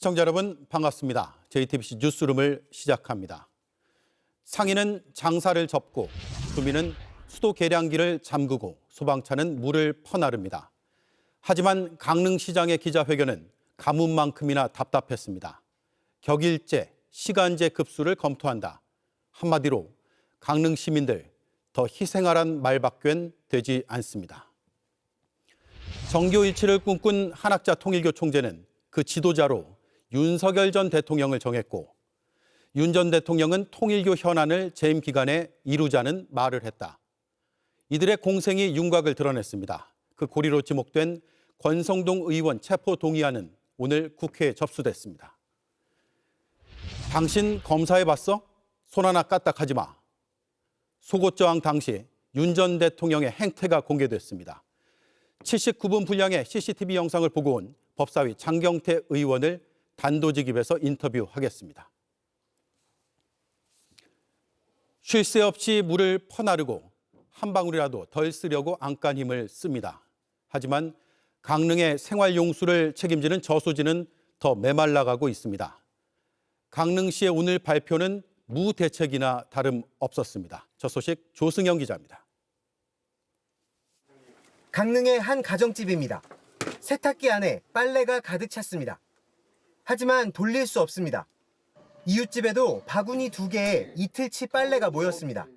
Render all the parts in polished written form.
시청자 여러분 반갑습니다. JTBC 뉴스룸을 시작합니다. 상인은 장사를 접고 주민은 수도 계량기를 잠그고 소방차는 물을 퍼나릅니다. 하지만 강릉시장의 기자회견은 가뭄만큼이나 답답했습니다. 격일제, 시간제 급수를 검토한다. 한마디로 강릉 시민들 더 희생하란 말밖엔 되지 않습니다. 정교일치를 꿈꾼 한학자 통일교 총재는 그 지도자로 윤석열 전 대통령을 정했고 윤 전 대통령은 통일교 현안을 재임 기간에 이루자는 말을 했다. 이들의 공생이 윤곽을 드러냈습니다. 그 고리로 지목된 권성동 의원 체포 동의안은 오늘 국회에 접수됐습니다. 당신 검사해봤어? 손 하나 까딱하지 마. 속옷저항 당시 윤 전 대통령의 행태가 공개됐습니다. 79분 분량의 CCTV 영상을 보고 온 법사위 장경태 의원을 단도직입해서 인터뷰하겠습니다. 쉴 새 없이 물을 퍼나르고 한 방울이라도 덜 쓰려고 안간 힘을 씁니다. 하지만 강릉의 생활용수를 책임지는 저수지는 더 메말라가고 있습니다. 강릉시의 오늘 발표는 무대책이나 다름없었습니다. 저 소식 조승현 기자입니다. 강릉의 한 가정집입니다. 세탁기 안에 빨래가 가득 찼습니다. 하지만 돌릴 수 없습니다. 이웃집에도 바구니 2개에 이틀치 빨래가 모였습니다.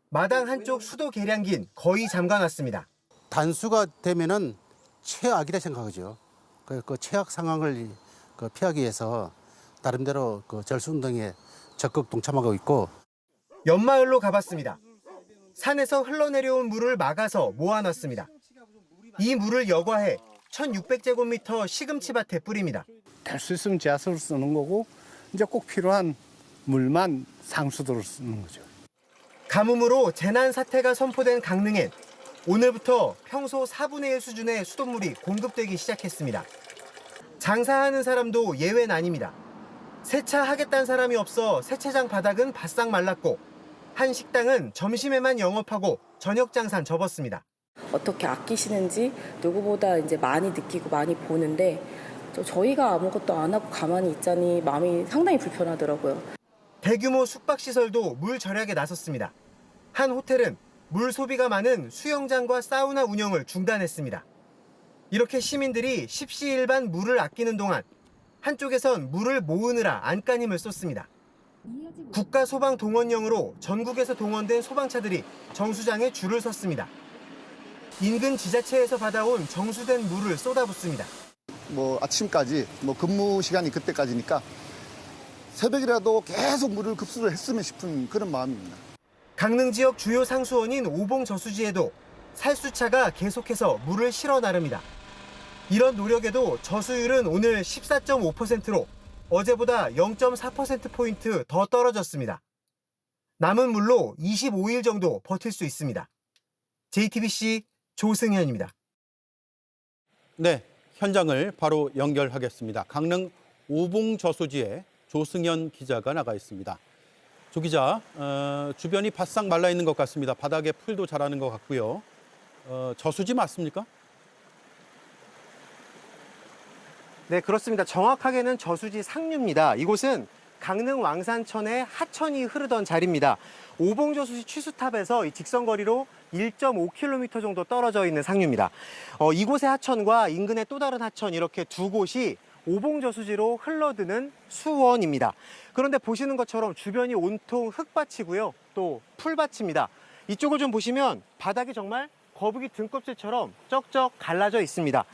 마당 한쪽 수도 계량기는 거의 잠가놨습니다. 단수가 되면은 최악이라 생각하죠. 그 최악 상황을 피하기 위해서 나름대로 절수운동에 적극 동참하고 있고. 연마을로 가봤습니다. 산에서 흘러내려온 물을 막아서 모아놨습니다. 이 물을 여과해 1600제곱미터 시금치 밭에 뿌립니다. 될 수 있으면 지하수를 쓰는 거고 이제 꼭 필요한 물만 상수도로 쓰는 거죠. 가뭄으로 재난 사태가 선포된 강릉엔 오늘부터 평소 4분의 1 수준의 수돗물이 공급되기 시작했습니다. 장사하는 사람도 예외는 아닙니다. 세차하겠다는 사람이 없어 세차장 바닥은 바싹 말랐고 한 식당은 점심에만 영업하고 저녁 장사는 접었습니다. 어떻게 아끼시는지 누구보다 이제 많이 느끼고 많이 보는데 저희가 아무것도 안 하고 가만히 있자니 마음이 상당히 불편하더라고요. 대규모 숙박시설도 물 절약에 나섰습니다. 한 호텔은 물 소비가 많은 수영장과 사우나 운영을 중단했습니다. 이렇게 시민들이 십시일반 물을 아끼는 동안 한쪽에선 물을 모으느라 안간 힘을 쏟습니다. 국가소방동원령으로 전국에서 동원된 소방차들이 정수장에 줄을 섰습니다. 인근 지자체에서 받아온 정수된 물을 쏟아붓습니다. 아침까지 근무 시간이 그때까지니까 새벽이라도 계속 물을 급수를 했으면 싶은 그런 마음입니다. 강릉 지역 주요 상수원인 오봉 저수지에도 살수차가 계속해서 물을 실어 나릅니다. 이런 노력에도 저수율은 오늘 14.5%로 어제보다 0.4%포인트 더 떨어졌습니다. 남은 물로 25일 정도 버틸 수 있습니다. JTBC 조승현입니다. 네, 현장을 바로 연결하겠습니다. 강릉 오봉 저수지에 조승현 기자가 나가 있습니다. 조 기자, 주변이 바싹 말라 있는 것 같습니다. 바닥에 풀도 자라는 것 같고요. 저수지 맞습니까? 네, 그렇습니다. 정확하게는 저수지 상류입니다. 이곳은 강릉 왕산천의 하천이 흐르던 자리입니다. 오봉저수지 취수탑에서 이 직선거리로 1.5km 정도 떨어져 있는 상류입니다. 이곳의 하천과 인근의 또 다른 하천 이렇게 두 곳이 오봉저수지로 흘러드는 수원입니다. 그런데 보시는 것처럼 주변이 온통 흙밭이고요. 또 풀밭입니다. 이쪽을 좀 보시면 바닥이 정말 거북이 등껍질처럼 쩍쩍 갈라져 있습니다.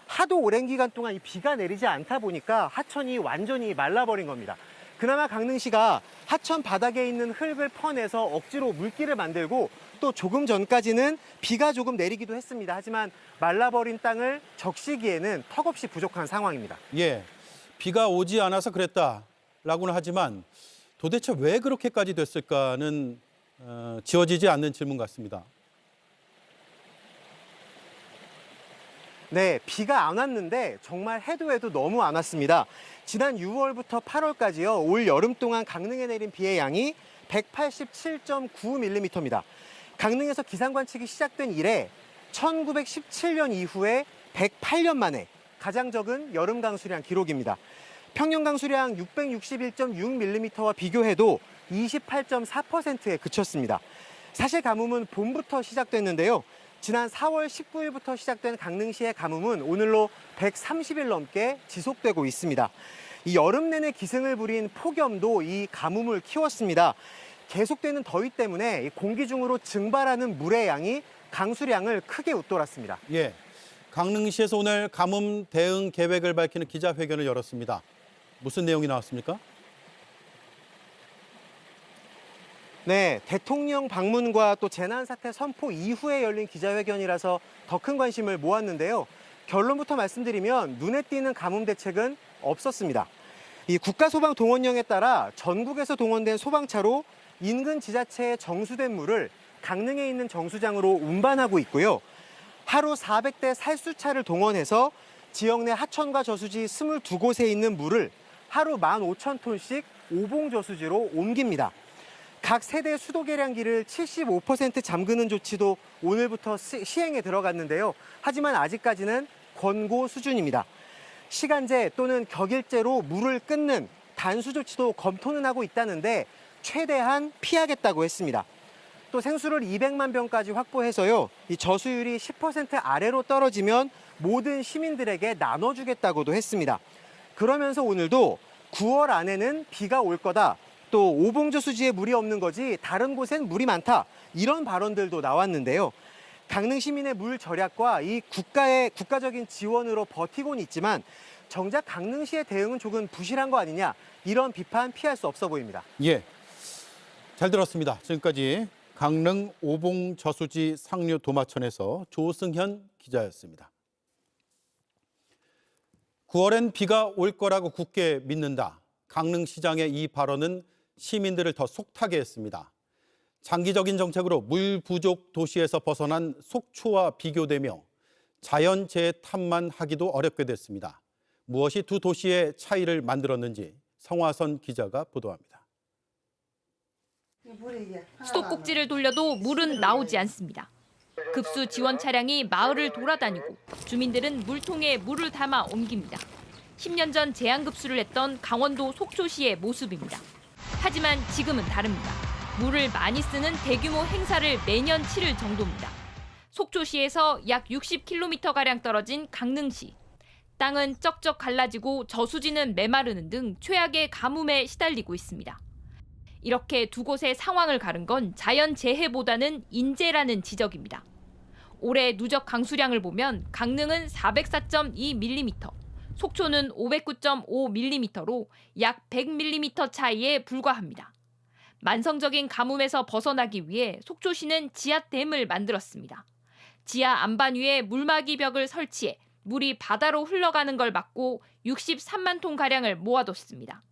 하도 오랜 기간 동안 이 비가 내리지 않다 보니까 하천이 완전히 말라버린 겁니다. 그나마 강릉시가 하천 바닥에 있는 흙을 퍼내서 억지로 물길을 만들고 또 조금 전까지는 비가 조금 내리기도 했습니다. 하지만 말라버린 땅을 적시기에는 턱없이 부족한 상황입니다. 예, 비가 오지 않아서 그랬다라고는 하지만 도대체 왜 그렇게까지 됐을까는 지워지지 않는 질문 같습니다. 네, 비가 안 왔는데 정말 해도 너무 안 왔습니다. 지난 6월부터 8월까지요. 올 여름 동안 강릉에 내린 비의 양이 187.9mm입니다. 강릉에서 기상 관측이 시작된 이래 1917년 이후에 108년 만에 가장 적은 여름 강수량 기록입니다. 평년 강수량 661.6mm와 비교해도 28.4%에 그쳤습니다. 사실 가뭄은 봄부터 시작됐는데요. 지난 4월 19일부터 시작된 강릉시의 가뭄은 오늘로 130일 넘게 지속되고 있습니다. 이 여름 내내 기승을 부린 폭염도 이 가뭄을 키웠습니다. 계속되는 더위 때문에 공기 중으로 증발하는 물의 양이 강수량을 크게 웃돌았습니다. 예, 강릉시에서 오늘 가뭄 대응 계획을 밝히는 기자회견을 열었습니다. 무슨 내용이 나왔습니까? 네, 대통령 방문과 또 재난사태 선포 이후에 열린 기자회견이라서 더 큰 관심을 모았는데요. 결론부터 말씀드리면 눈에 띄는 가뭄 대책은 없었습니다. 이 국가소방동원령에 따라 전국에서 동원된 소방차로 인근 지자체에 정수된 물을 강릉에 있는 정수장으로 운반하고 있고요. 하루 400대 살수차를 동원해서 지역 내 하천과 저수지 22곳에 있는 물을 하루 15,000톤씩 오봉저수지로 옮깁니다. 각 세대 수도 계량기를 75% 잠그는 조치도 오늘부터 시행에 들어갔는데요. 하지만 아직까지는 권고 수준입니다. 시간제 또는 격일제로 물을 끊는 단수 조치도 검토는 하고 있다는데 최대한 피하겠다고 했습니다. 또 생수를 200만 병까지 확보해서요. 이 저수율이 10% 아래로 떨어지면 모든 시민들에게 나눠주겠다고도 했습니다. 그러면서 오늘도 9월 안에는 비가 올 거다. 또 오봉저수지에 물이 없는 거지 다른 곳엔 물이 많다. 이런 발언들도 나왔는데요. 강릉 시민의 물 절약과 이 국가적인 지원으로 버티고는 있지만 정작 강릉시의 대응은 조금 부실한 거 아니냐. 이런 비판 피할 수 없어 보입니다. 예, 잘 들었습니다. 지금까지 강릉 오봉저수지 상류 도마천에서 조승현 기자였습니다. 9월엔 비가 올 거라고 굳게 믿는다. 강릉시장의 이 발언은 시민들을 더 속타게 했습니다. 장기적인 정책으로 물 부족 도시에서 벗어난 속초와 비교되며 자연재해 탓만 하기도 어렵게 됐습니다. 무엇이 두 도시의 차이를 만들었는지 성화선 기자가 보도합니다. 수도꼭지를 돌려도 물은 나오지 않습니다. 급수 지원 차량이 마을을 돌아다니고 주민들은 물통에 물을 담아 옮깁니다. 10년 전 제한급수를 했던 강원도 속초시의 모습입니다. 하지만 지금은 다릅니다. 물을 많이 쓰는 대규모 행사를 매년 치를 정도입니다. 속초시에서 약 60km가량 떨어진 강릉시. 땅은 쩍쩍 갈라지고 저수지는 메마르는 등 최악의 가뭄에 시달리고 있습니다. 이렇게 두 곳의 상황을 가른 건 자연재해보다는 인재라는 지적입니다. 올해 누적 강수량을 보면 강릉은 404.2mm, 속초는 509.5mm로 약 100mm 차이에 불과합니다. 만성적인 가뭄에서 벗어나기 위해 속초시는 지하댐을 만들었습니다. 지하 안반 위에 물막이 벽을 설치해 물이 바다로 흘러가는 걸 막고 63만 톤가량을 모아뒀습니다.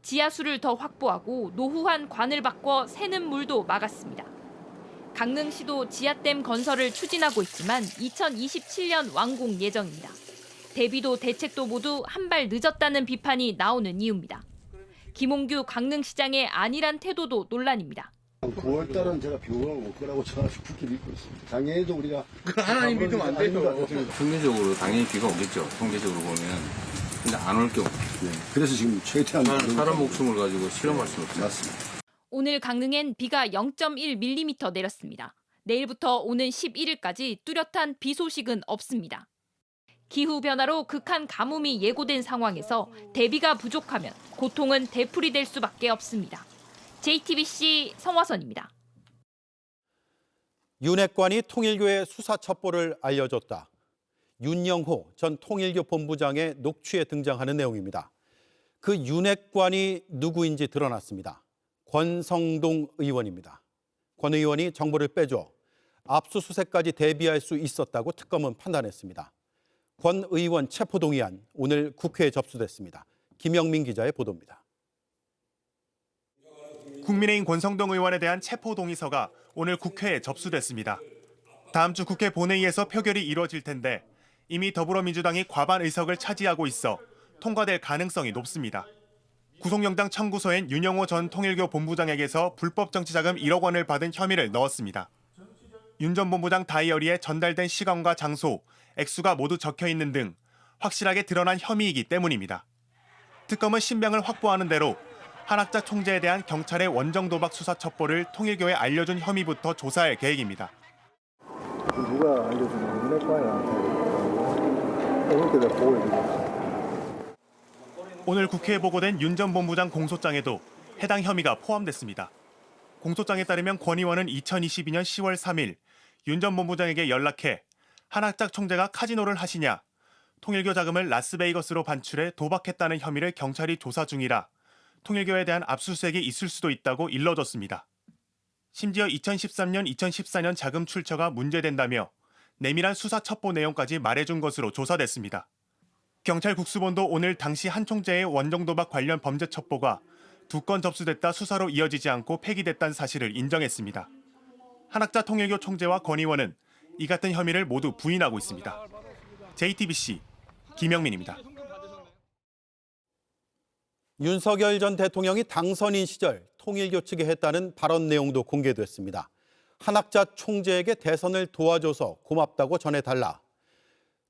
지하수를 더 확보하고 노후한 관을 바꿔 새는 물도 막았습니다. 강릉시도 지하댐 건설을 추진하고 있지만 2027년 완공 예정입니다. 대비도 대책도 모두 한 발 늦었다는 비판이 나오는 이유입니다. 김홍규 강릉시장의 안일한 태도도 논란입니다. 9월 달은 제가 비가 올 거라고 저는 굳게 믿고 있습니다. 작년에도 우리가 하나님 믿으면 안 돼요. 평균적으로 당연히 비가 오겠죠. 통계적으로 보면. 근데 안 올 경우. 네, 그래서 지금 최대한 사람 목숨을 가지고 실험할 수는 없어요. 맞습니다. 오늘 강릉엔 비가 0.1mm 내렸습니다. 내일부터 오는 11일까지 뚜렷한 비 소식은 없습니다. 기후변화로 극한 가뭄이 예고된 상황에서 대비가 부족하면 고통은 되풀이될 수밖에 없습니다. JTBC 성화선입니다. 윤핵관이 통일교의 수사 첩보를 알려줬다. 윤영호 전 통일교 본부장의 녹취에 등장하는 내용입니다. 그 윤핵관이 누구인지 드러났습니다. 권성동 의원입니다. 권 의원이 정보를 빼줘 압수수색까지 대비할 수 있었다고 특검은 판단했습니다. 권 의원 체포동의안 오늘 국회에 접수됐습니다. 김영민 기자의 보도입니다. 국민의힘 권성동 의원에 대한 체포동의서가 오늘 국회에 접수됐습니다. 다음 주 국회 본회의에서 표결이 이뤄질 텐데 이미 더불어민주당이 과반 의석을 차지하고 있어 통과될 가능성이 높습니다. 구속영장 청구서엔 윤영호 전 통일교 본부장에게서 불법 정치자금 1억 원을 받은 혐의를 넣었습니다. 윤 전 본부장 다이어리에 전달된 시간과 장소, 액수가 모두 적혀 있는 등 확실하게 드러난 혐의이기 때문입니다. 특검은 신병을 확보하는 대로 한학자 총재에 대한 경찰의 원정 도박 수사 첩보를 통일교에 알려준 혐의부터 조사할 계획입니다. 누가 알려주는 내 거야. 이렇게 내가 보고해드리겠습니다. 오늘 국회에 보고된 윤 전 본부장 공소장에도 해당 혐의가 포함됐습니다. 공소장에 따르면 권 의원은 2022년 10월 3일 윤 전 본부장에게 연락해 한학자 총재가 카지노를 하시냐, 통일교 자금을 라스베이거스로 반출해 도박했다는 혐의를 경찰이 조사 중이라 통일교에 대한 압수수색이 있을 수도 있다고 일러줬습니다. 심지어 2013년, 2014년 자금 출처가 문제된다며 내밀한 수사 첩보 내용까지 말해준 것으로 조사됐습니다. 경찰 국수본도 오늘 당시 한 총재의 원정 도박 관련 범죄 첩보가 2건 접수됐다 수사로 이어지지 않고 폐기됐다는 사실을 인정했습니다. 한학자 통일교 총재와 권 의원은 이 같은 혐의를 모두 부인하고 있습니다. JTBC 김영민입니다. 윤석열 전 대통령이 당선인 시절 통일교 측에 했다는 발언 내용도 공개됐습니다. 한학자 총재에게 대선을 도와줘서 고맙다고 전해달라.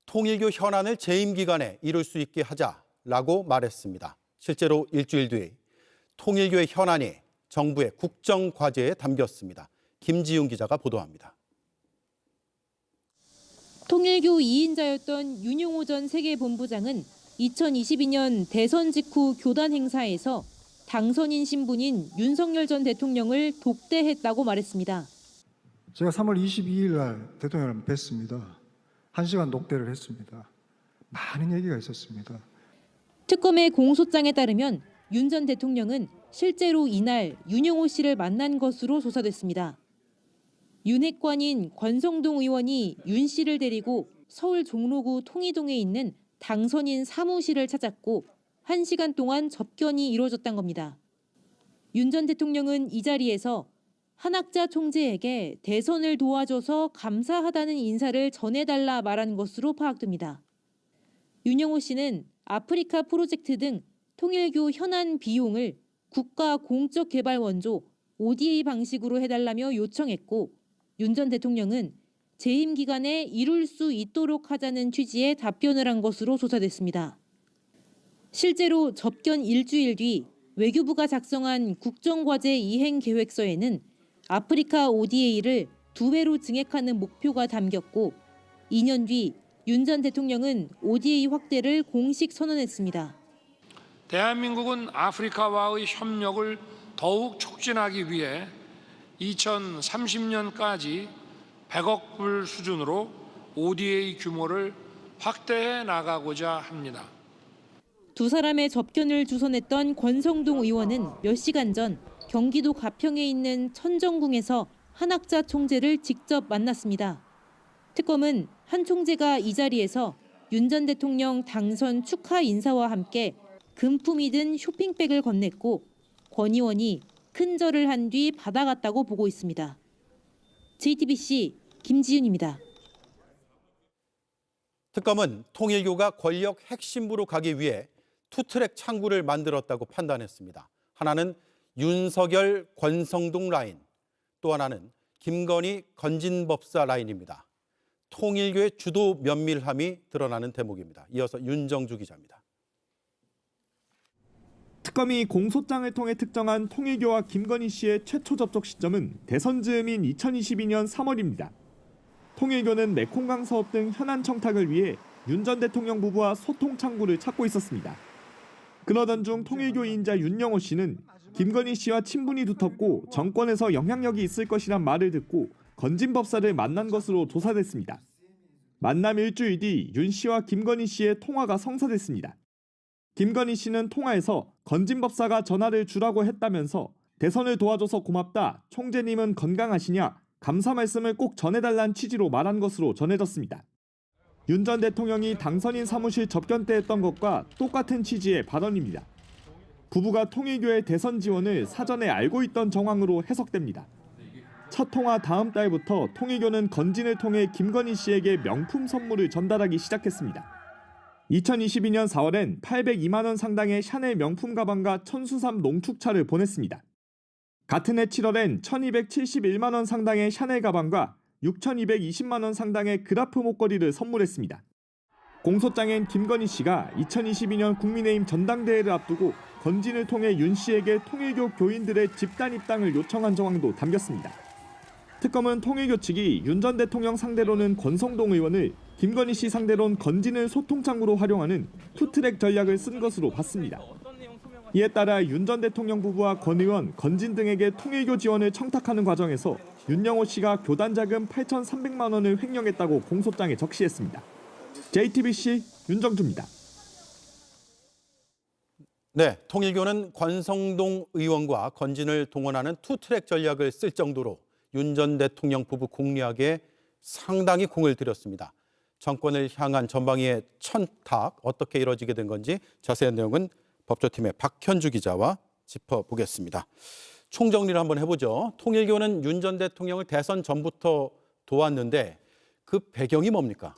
통일교 현안을 재임 기간에 이룰 수 있게 하자라고 말했습니다. 실제로 일주일 뒤 통일교의 현안이 정부의 국정 과제에 담겼습니다. 김지윤 기자가 보도합니다. 통일교 2인자였던 윤용호 전 세계본부장은 2022년 대선 직후 교단 행사에서 당선인 신분인 윤석열 전 대통령을 독대했다고 말했습니다. 제가 3월 22일 날 대통령을 뵀습니다. 1시간 독대를 했습니다. 많은 얘기가 있었습니다. 특검의 공소장에 따르면 윤 전 대통령은 실제로 이날 윤용호 씨를 만난 것으로 조사됐습니다. 윤핵관인 권성동 의원이 윤 씨를 데리고 서울 종로구 통이동에 있는 당선인 사무실을 찾았고 1시간 동안 접견이 이루어졌던 겁니다. 윤 전 대통령은 이 자리에서 한학자 총재에게 대선을 도와줘서 감사하다는 인사를 전해달라 말한 것으로 파악됩니다. 윤용호 씨는 아프리카 프로젝트 등 통일교 현안 비용을 국가 공적 개발 원조 ODA 방식으로 해달라며 요청했고 윤 전 대통령은 재임 기간에 이룰 수 있도록 하자는 취지의 답변을 한 것으로 조사됐습니다. 실제로 접견 일주일 뒤 외교부가 작성한 국정과제 이행 계획서에는 아프리카 ODA를 2배로 증액하는 목표가 담겼고 2년 뒤 윤 전 대통령은 ODA 확대를 공식 선언했습니다. 대한민국은 아프리카와의 협력을 더욱 촉진하기 위해 2030년까지 100억 불 수준으로 ODA 규모를 확대해 나가고자 합니다. 두 사람의 접견을 주선했던 권성동 의원은 몇 시간 전 경기도 가평에 있는 천정궁에서 한학자 총재를 직접 만났습니다. 특검은 한 총재가 이 자리에서 윤 전 대통령 당선 축하 인사와 함께 금품이 든 쇼핑백을 건넸고 권 의원이 큰 절을 한 뒤 받아갔다고 보고 있습니다. JTBC 김지윤입니다. 특검은 통일교가 권력 핵심부로 가기 위해 투트랙 창구를 만들었다고 판단했습니다. 하나는 윤석열, 권성동 라인, 또 하나는 김건희, 건진법사 라인입니다. 통일교의 주도 면밀함이 드러나는 대목입니다. 이어서 윤정주 기자입니다. 특검이 공소장을 통해 특정한 통일교와 김건희 씨의 최초 접촉 시점은 대선 즈음인 2022년 3월입니다. 통일교는 메콩강 사업 등 현안 청탁을 위해 윤 전 대통령 부부와 소통 창구를 찾고 있었습니다. 그러던 중 통일교인자 윤용호 씨는 김건희 씨와 친분이 두텁고 정권에서 영향력이 있을 것이란 말을 듣고 건진법사를 만난 것으로 조사됐습니다. 만남 일주일 뒤 윤 씨와 김건희 씨의 통화가 성사됐습니다. 김건희 씨는 통화에서 건진법사가 전화를 주라고 했다면서 대선을 도와줘서 고맙다, 총재님은 건강하시냐, 감사 말씀을 꼭 전해달라는 취지로 말한 것으로 전해졌습니다. 윤 전 대통령이 당선인 사무실 접견 때 했던 것과 똑같은 취지의 발언입니다. 부부가 통일교의 대선 지원을 사전에 알고 있던 정황으로 해석됩니다. 첫 통화 다음 달부터 통일교는 건진을 통해 김건희 씨에게 명품 선물을 전달하기 시작했습니다. 2022년 4월엔 802만 원 상당의 샤넬 명품 가방과 천수삼 농축차를 보냈습니다. 같은 해 7월엔 1271만 원 상당의 샤넬 가방과 6220만 원 상당의 그라프 목걸이를 선물했습니다. 공소장엔 김건희 씨가 2022년 국민의힘 전당대회를 앞두고 건진을 통해 윤 씨에게 통일교 교인들의 집단 입당을 요청한 정황도 담겼습니다. 특검은 통일교 측이 윤 전 대통령 상대로는 권성동 의원을, 김건희 씨 상대로는 건진을 소통창구로 활용하는 투트랙 전략을 쓴 것으로 봤습니다. 이에 따라 윤 전 대통령 부부와 권 의원, 건진 등에게 통일교 지원을 청탁하는 과정에서 윤영호 씨가 교단 자금 8,300만 원을 횡령했다고 공소장에 적시했습니다. JTBC 윤정주입니다. 네, 통일교는 권성동 의원과 건진을 동원하는 투트랙 전략을 쓸 정도로 윤 전 대통령 부부 공략에 상당히 공을 들였습니다. 정권을 향한 전방위의 천탁, 어떻게 이뤄지게 된 건지 자세한 내용은 법조팀의 박현주 기자와 짚어보겠습니다. 총정리를 한번 해보죠. 통일교는 윤 전 대통령을 대선 전부터 도왔는데 그 배경이 뭡니까?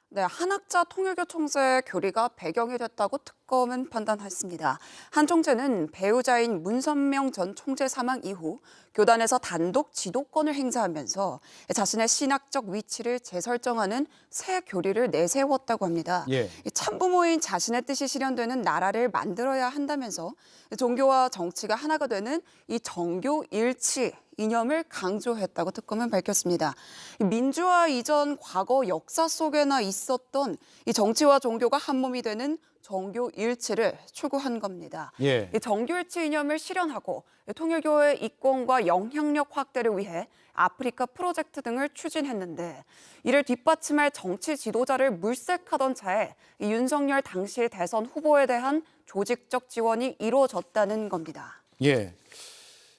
네, 한학자 통일교 총재의 교리가 배경이 됐다고 특검은 판단했습니다. 한 총재는 배우자인 문선명 전 총재 사망 이후 교단에서 단독 지도권을 행사하면서 자신의 신학적 위치를 재설정하는 새 교리를 내세웠다고 합니다. 예. 참부모인 자신의 뜻이 실현되는 나라를 만들어야 한다면서 종교와 정치가 하나가 되는 이 정교 일치 이념을 강조했다고 특검은 밝혔습니다. 민주화 이전 과거 역사 속에나 있었던 이 정치와 종교가 한 몸이 되는 정교 일치를 추구한 겁니다. 예. 이 정교 일치 이념을 실현하고 통일교의 이권과 영향력 확대를 위해 아프리카 프로젝트 등을 추진했는데 이를 뒷받침할 정치 지도자를 물색하던 차에 이 윤석열 당시 대선 후보에 대한 조직적 지원이 이루어졌다는 겁니다. 예.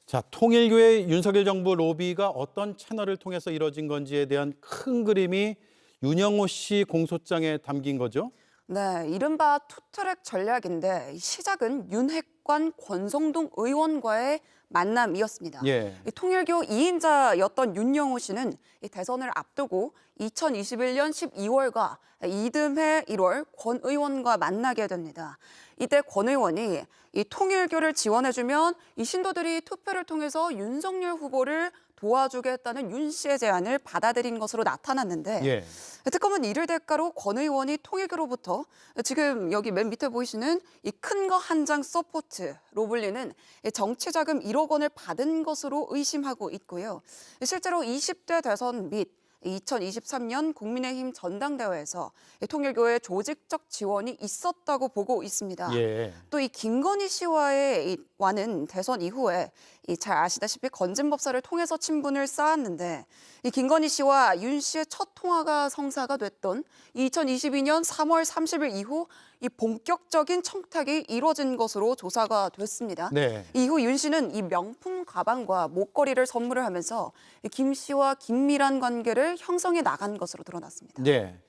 자, 통일교의 윤석열 정부 로비가 어떤 채널을 통해서 이뤄진 건지에 대한 큰 그림이 윤영호 씨 공소장에 담긴 거죠? 네, 이른바 투트랙 전략인데 시작은 윤핵관 권성동 의원과의 만남이었습니다. 예. 이 통일교 2인자였던 윤영호 씨는 이 대선을 앞두고 2021년 12월과 이듬해 1월 권 의원과 만나게 됩니다. 이때 권 의원이 이 통일교를 지원해주면 이 신도들이 투표를 통해서 윤석열 후보를 도와주겠다는 윤 씨의 제안을 받아들인 것으로 나타났는데 예. 특검은 이를 대가로 권 의원이 통일교로부터 지금 여기 맨 밑에 보이시는 이 큰 거 한 장 서포트로 불리는 정치자금 1억 원을 받은 것으로 의심하고 있고요. 실제로 20대 대선 및 2023년 국민의힘 전당대회에서 통일교의 조직적 지원이 있었다고 보고 있습니다. 예. 또 이 김건희 씨와의 와는 대선 이후에 잘 아시다시피 건진법사를 통해서 친분을 쌓았는데 이 김건희 씨와 윤 씨의 첫 통화가 성사가 됐던 2022년 3월 30일 이후 이 본격적인 청탁이 이뤄진 것으로 조사가 됐습니다. 네. 이후 윤 씨는 이 명품 가방과 목걸이를 선물을 하면서 김 씨와 긴밀한 관계를 형성해 나간 것으로 드러났습니다. 네.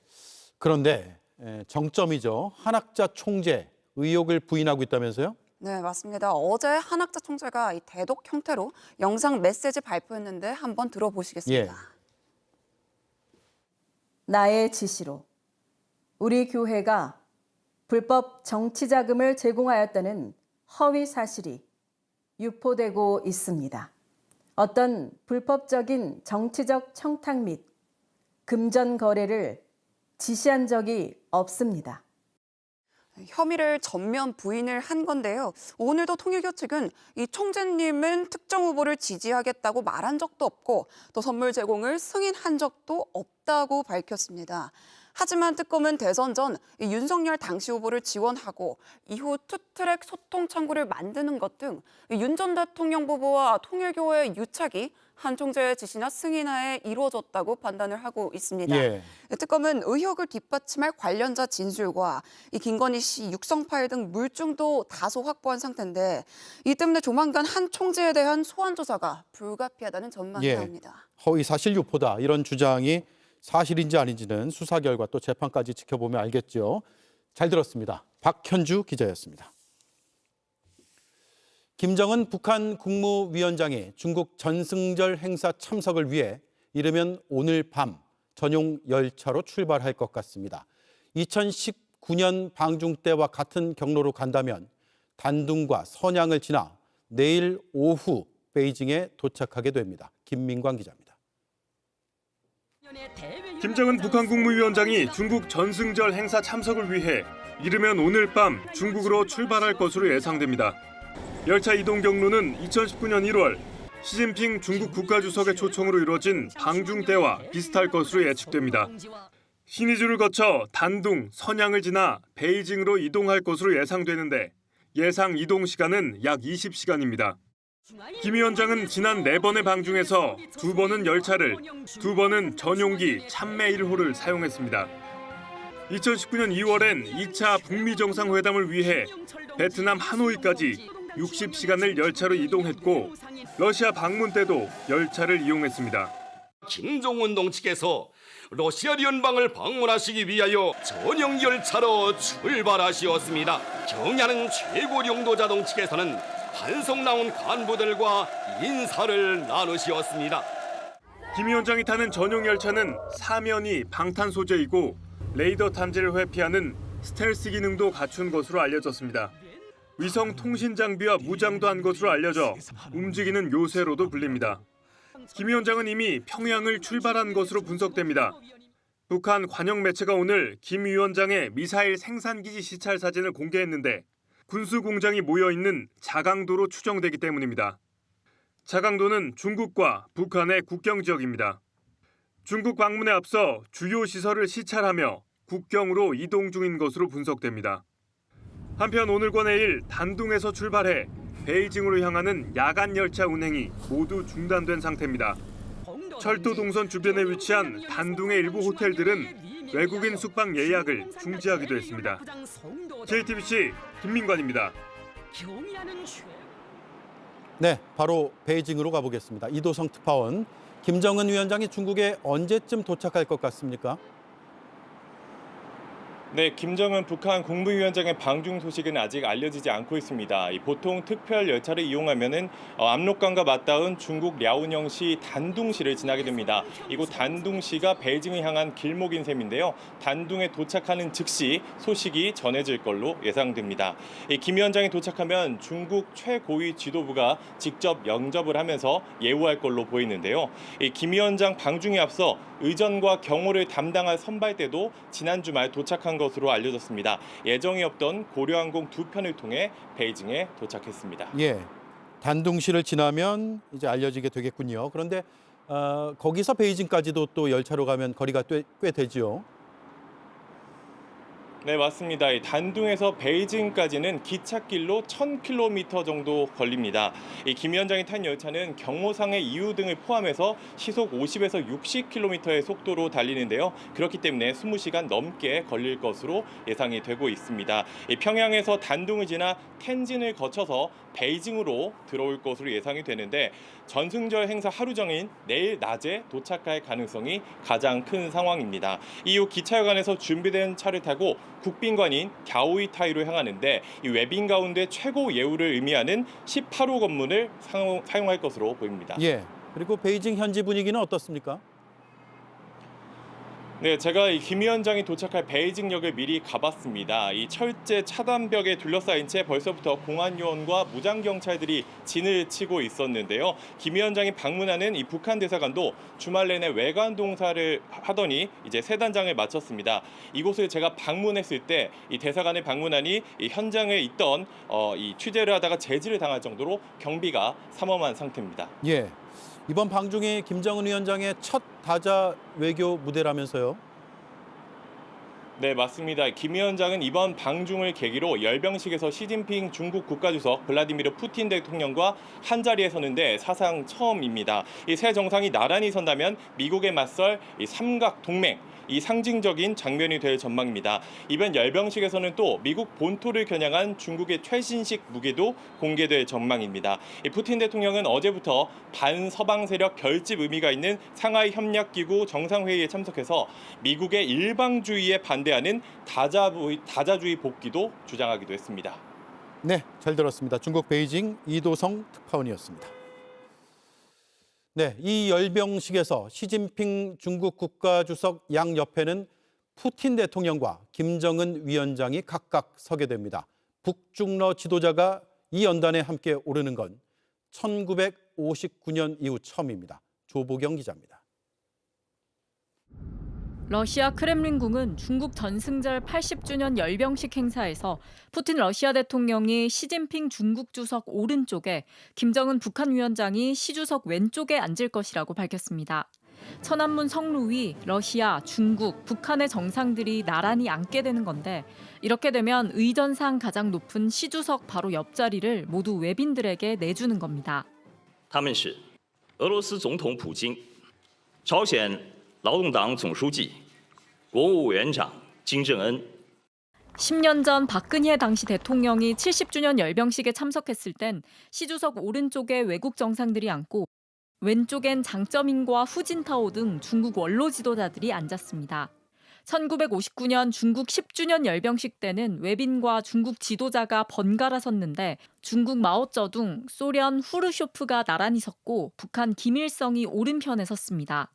그런데 정점이죠. 한학자 총재 의혹을 부인하고 있다면서요? 네, 맞습니다. 어제 한학자 총재가 이 대독 형태로 영상 메시지 발표했는데 한번 들어보시겠습니다. 예. 나의 지시로 우리 교회가 불법 정치 자금을 제공하였다는 허위 사실이 유포되고 있습니다. 어떤 불법적인 정치적 청탁 및 금전 거래를 지시한 적이 없습니다. 혐의를 전면 부인을 한 건데요. 오늘도 통일교 측은 이 총재님은 특정 후보를 지지하겠다고 말한 적도 없고 또 선물 제공을 승인한 적도 없다고 밝혔습니다. 하지만 특검은 대선 전 윤석열 당시 후보를 지원하고 이후 투트랙 소통 창구를 만드는 것 등 윤 전 대통령 부부와 통일교의 유착이 한 총재의 지시나 승인하에 이루어졌다고 판단을 하고 있습니다. 예. 특검은 의혹을 뒷받침할 관련자 진술과 이 김건희 씨 육성 파일 등 물증도 다소 확보한 상태인데 이 때문에 조만간 한 총재에 대한 소환 조사가 불가피하다는 전망이 나옵니다. 허위 사실 유포다 이런 주장이 사실인지 아닌지는 수사 결과 또 재판까지 지켜보면 알겠죠. 잘 들었습니다. 박현주 기자였습니다. 김정은 북한 국무위원장이 중국 전승절 행사 참석을 위해 이르면 오늘 밤 전용 열차로 출발할 것 같습니다. 2019년 방중 때와 같은 경로로 간다면 단둥과 선양을 지나 내일 오후 베이징에 도착하게 됩니다. 김민광 기자입니다. 김정은 북한 국무위원장이 중국 전승절 행사 참석을 위해 이르면 오늘 밤 중국으로 출발할 것으로 예상됩니다. 열차 이동 경로는 2019년 1월 시진핑 중국 국가주석의 초청으로 이뤄진 방중 때와 비슷할 것으로 예측됩니다. 신의주를 거쳐 단둥, 선양을 지나 베이징으로 이동할 것으로 예상되는데 예상 이동 시간은 약 20시간입니다. 김 위원장은 지난 4번의 방중에서 2번은 열차를, 2번은 전용기 참매 1호를 사용했습니다. 2019년 2월엔 2차 북미 정상회담을 위해 베트남 하노이까지 60시간을 열차로 이동했고 러시아 방문 때도 열차를 이용했습니다. 김정은 동지께서 러시아 연방을 방문하시기 위하여 전용 열차로 출발하시었습니다. 경의하는 최고령도 자동측에서는 반성 나온 간부들과 인사를 나누시었습니다. 김 위원장이 타는 전용 열차는 사면이 방탄 소재이고 레이더 탐지를 회피하는 스텔스 기능도 갖춘 것으로 알려졌습니다. 위성 통신 장비와 무장도 한 것으로 알려져 움직이는 요새로도 불립니다. 김 위원장은 이미 평양을 출발한 것으로 분석됩니다. 북한 관영 매체가 오늘 김 위원장의 미사일 생산기지 시찰 사진을 공개했는데 군수 공장이 모여있는 자강도로 추정되기 때문입니다. 자강도는 중국과 북한의 국경 지역입니다. 중국 방문에 앞서 주요 시설을 시찰하며 국경으로 이동 중인 것으로 분석됩니다. 한편 오늘과 내일 단둥에서 출발해 베이징으로 향하는 야간 열차 운행이 모두 중단된 상태입니다. 철도 동선 주변에 위치한 단둥의 일부 호텔들은 외국인 숙박 예약을 중지하기도 했습니다. JTBC 김민관입니다. 네, 바로 베이징으로 가보겠습니다. 이도성 특파원, 김정은 위원장이 중국에 언제쯤 도착할 것 같습니까? 네, 김정은 북한 국무위원장의 방중 소식은 아직 알려지지 않고 있습니다. 보통 특별 열차를 이용하면은 압록강과 맞닿은 중국 랴오녕시 단둥시를 지나게 됩니다. 이곳 단둥시가 베이징을 향한 길목인 셈인데요. 단둥에 도착하는 즉시 소식이 전해질 걸로 예상됩니다. 김 위원장이 도착하면 중국 최고위 지도부가 직접 영접을 하면서 예우할 걸로 보이는데요. 김 위원장 방중에 앞서 의전과 경호를 담당할 선발대도 지난 주말 도착한 것으로 알려졌습니다. 예정이 없던 고려항공 2편을 통해 베이징에 도착했습니다. 예, 단둥시를 지나면 이제 알려지게 되겠군요. 그런데 거기서 베이징까지도 또 열차로 가면 거리가 꽤 되지요. 네, 맞습니다. 단둥에서 베이징까지는 기찻길로 1000km 정도 걸립니다. 김 위원장이 탄 열차는 경호상의 이유 등을 포함해서 시속 50에서 60km의 속도로 달리는데요. 그렇기 때문에 20시간 넘게 걸릴 것으로 예상이 되고 있습니다. 평양에서 단둥을 지나 텐진을 거쳐서 베이징으로 들어올 것으로 예상이 되는데 전승절 행사 하루 전인 내일 낮에 도착할 가능성이 가장 큰 상황입니다. 이후 기차여관에서 준비된 차를 타고 국빈관인 갸오이타이로 향하는데 이 외빈 가운데 최고 예우를 의미하는 18호 건물을 사용할 것으로 보입니다. 예, 그리고 베이징 현지 분위기는 어떻습니까? 네, 제가 김 위원장이 도착할 베이징역을 미리 가봤습니다. 이 철제 차단벽에 둘러싸인 채 벌써부터 공안 요원과 무장 경찰들이 진을 치고 있었는데요. 김 위원장이 방문하는 이 북한 대사관도 주말 내내 외관 동사를 하더니 이제 새 단장을 마쳤습니다. 이곳을 제가 방문했을 때 이 대사관을 방문하니 이 현장에 있던 이 취재를 하다가 제지를 당할 정도로 경비가 삼엄한 상태입니다. 예. 이번 방중이 김정은 위원장의 첫 다자 외교 무대라면서요? 네, 맞습니다. 김 위원장은 이번 방중을 계기로 열병식에서 시진핑 중국 국가주석 블라디미르 푸틴 대통령과 한자리에 서는데 사상 처음입니다. 이 세 정상이 나란히 선다면 미국에 맞설 이 삼각 동맹, 이 상징적인 장면이 될 전망입니다. 이번 열병식에서는 또 미국 본토를 겨냥한 중국의 최신식 무기도 공개될 전망입니다. 푸틴 대통령은 어제부터 반서방 세력 결집 의미가 있는 상하이 협력기구 정상회의에 참석해서 미국의 일방주의에 반대하는 다자주의 복귀도 주장하기도 했습니다. 네, 잘 들었습니다. 중국 베이징 이도성 특파원이었습니다. 네, 이 열병식에서 시진핑 중국 국가주석 양옆에는 푸틴 대통령과 김정은 위원장이 각각 서게 됩니다. 북중러 지도자가 이 연단에 함께 오르는 건 1959년 이후 처음입니다. 조보경 기자입니다. 러시아 크렘린궁은 중국 전승절 80주년 열병식 행사에서 푸틴 러시아 대통령이 시진핑 중국 주석 오른쪽에 김정은 북한 위원장이 시 주석 왼쪽에 앉을 것이라고 밝혔습니다. 천안문 성루 위 러시아, 중국, 북한의 정상들이 나란히 앉게 되는 건데 이렇게 되면 의전상 가장 높은 시 주석 바로 옆자리를 모두 외빈들에게 내주는 겁니다. 他们是俄罗斯总统普京、朝鲜劳动党总书记、国务委员长金正恩。 10년 전 박근혜 당시 대통령이 70주년 열병식에 참석했을 땐 시 주석 오른쪽에 외국 정상들이 앉고 왼쪽엔 장쩌민과 후진타오 등 중국 원로 지도자들이 앉았습니다. 1959년 중국 10주년 열병식 때는 외빈과 중국 지도자가 번갈아 섰는데 중국 마오쩌둥, 소련 후르쇼프가 나란히 섰고 북한 김일성이 오른편에 섰습니다.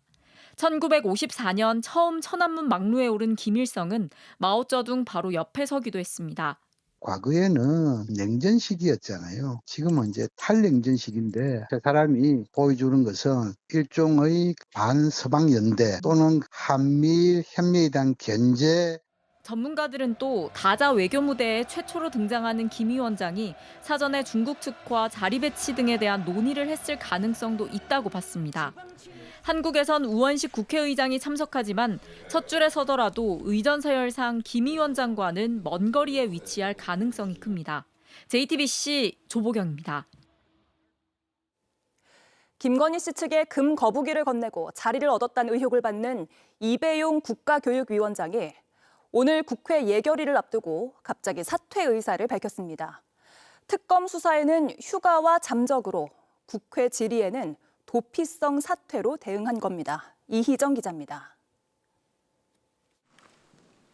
1954년 처음 천안문 막루에 오른 김일성은 마오쩌둥 바로 옆에 서기도 했습니다. 과거에는 냉전 시기였잖아요. 지금은 이제 탈냉전 시기인데 저 사람이 보여주는 것은 일종의 반서방 연대 또는 한미일 협력에 대한 견제. 전문가들은 또 다자 외교 무대에 최초로 등장하는 김 위원장이 사전에 중국 측과 자리 배치 등에 대한 논의를 했을 가능성도 있다고 봤습니다. 한국에선 우원식 국회의장이 참석하지만 첫 줄에 서더라도 의전 서열상 김 위원장과는 먼 거리에 위치할 가능성이 큽니다. JTBC 조보경입니다. 김건희 씨 측에 금 거부기를 건네고 자리를 얻었다는 의혹을 받는 이배용 국가교육위원장이 오늘 국회 예결위를 앞두고 갑자기 사퇴 의사를 밝혔습니다. 특검 수사에는 휴가와 잠적으로, 국회 질의에는 도피성 사퇴로 대응한 겁니다. 이희정 기자입니다.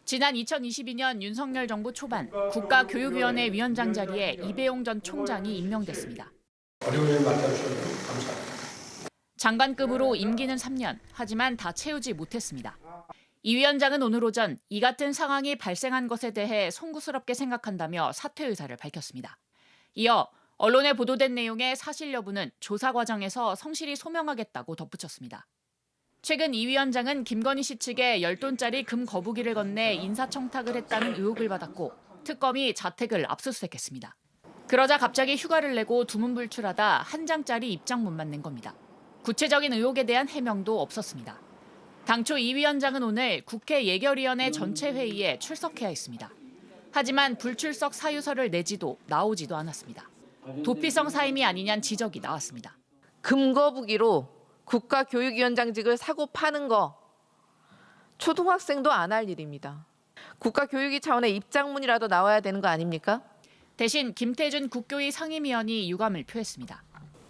지난 2022년 윤석열 정부 초반 국가교육위원회 위원장 자리에 이배용 전 총장이 임명됐습니다. 어려운 맡아주셔서 감사합니다. 장관급으로 임기는 3년, 하지만 다 채우지 못했습니다. 이 위원장은 오늘 오전 이 같은 상황이 발생한 것에 대해 송구스럽게 생각한다며 사퇴 의사를 밝혔습니다. 이어 언론에 보도된 내용의 사실 여부는 조사 과정에서 성실히 소명하겠다고 덧붙였습니다. 최근 이 위원장은 김건희 씨 측에 10돈짜리 금 거부기를 건네 인사청탁을 했다는 의혹을 받았고 특검이 자택을 압수수색했습니다. 그러자 갑자기 휴가를 내고 두문불출하다 한 장짜리 입장문만 낸 겁니다. 구체적인 의혹에 대한 해명도 없었습니다. 당초 이 위원장은 오늘 국회 예결위원회 전체 회의에 출석해야 했습니다. 하지만 불출석 사유서를 내지도 나오지도 않았습니다. 도피성 사임이 아니냐는 지적이 나왔습니다. 금거부기로 국가교육위원장직을 사고 파는 거 초등학생도 안 할 일입니다. 국가교육위 차원의 입장문이라도 나와야 되는 거 아닙니까? 대신 김태준 국교위 상임위원이 유감을 표했습니다.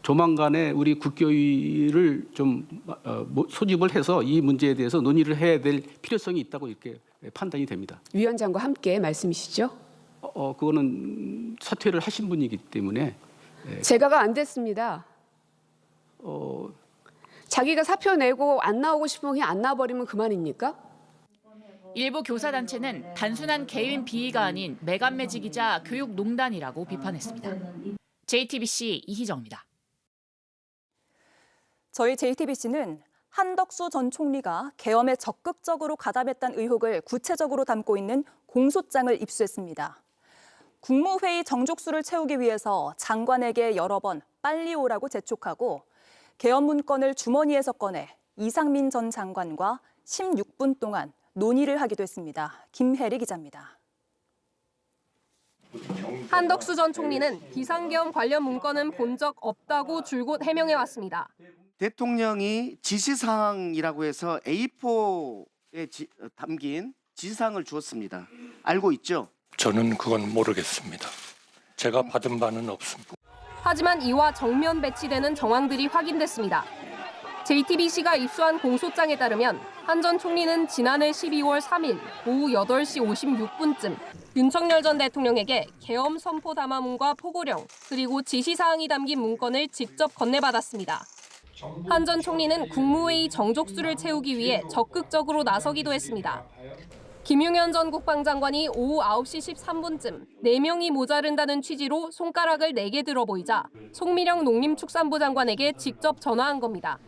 조만간에 우리 국교위를 좀 소집을 해서 이 문제에 대해서 논의를 해야 될 필요성이 있다고 이렇게 판단이 됩니다. 위원장과 함께 말씀이시죠? 그거는 사퇴를 하신 분이기 때문에. 제가가 안 됐습니다. 자기가 사표 내고 안 나오고 싶으면 그냥 안 나와버리면 그만입니까? 일부 교사단체는 단순한 개인 비위가 아닌 매간매직이자 교육농단이라고 비판했습니다. JTBC 이희정입니다. 저희 JTBC는 한덕수 전 총리가 계엄에 적극적으로 가담했다는 의혹을 구체적으로 담고 있는 공소장을 입수했습니다. 국무회의 정족수를 채우기 위해서 장관에게 여러 번 빨리 오라고 재촉하고 계엄 문건을 주머니에서 꺼내 이상민 전 장관과 16분 동안 논의를 하기도 했습니다. 김혜리 기자입니다. 한덕수 전 총리는 비상계엄 관련 문건은 본 적 없다고 줄곧 해명해왔습니다. 대통령이 지시사항이라고 해서 A4에 담긴 지시사항을 주었습니다. 알고 있죠? 저는 그건 모르겠습니다. 제가 받은 바는 없습니다. 하지만 이와 정면 배치되는 정황들이 확인됐습니다. JTBC가 입수한 공소장에 따르면 한 전 총리는 지난해 12월 3일 오후 8시 56분쯤 윤석열 전 대통령에게 계엄 선포 담화문과 포고령 그리고 지시사항이 담긴 문건을 직접 건네받았습니다. 한 전 총리는 국무회의 정족수를 채우기 위해 적극적으로 나서기도 했습니다. 김용현 전 국방장관이 오후 9시 13분쯤 4명이 모자른다는 취지로 손가락을 4개 들어 보이자 송미령 농림축산부 장관에게 직접 전화한 겁니다.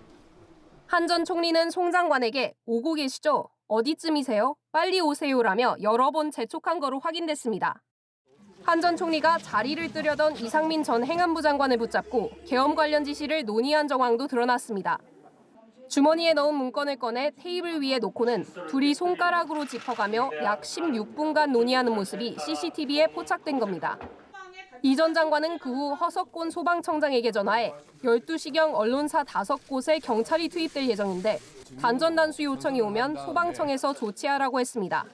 한 전 총리는 송 장관에게 오고 계시죠? 어디쯤이세요? 빨리 오세요라며 여러 번 재촉한 거로 확인됐습니다. 한 전 총리가 자리를 뜨려던 이상민 전 행안부 장관을 붙잡고 계엄 관련 지시를 논의한 정황도 드러났습니다. 주머니에 넣은 문건을 꺼내 테이블 위에 놓고는 둘이 손가락으로 짚어가며 약 16분간 논의하는 모습이 CCTV에 포착된 겁니다. 이 전 장관은 그 후 허석곤 소방청장에게 전화해 12시경 언론사 5곳에 경찰이 투입될 예정인데 단전단수 요청이 오면 소방청에서 조치하라고 했습니다.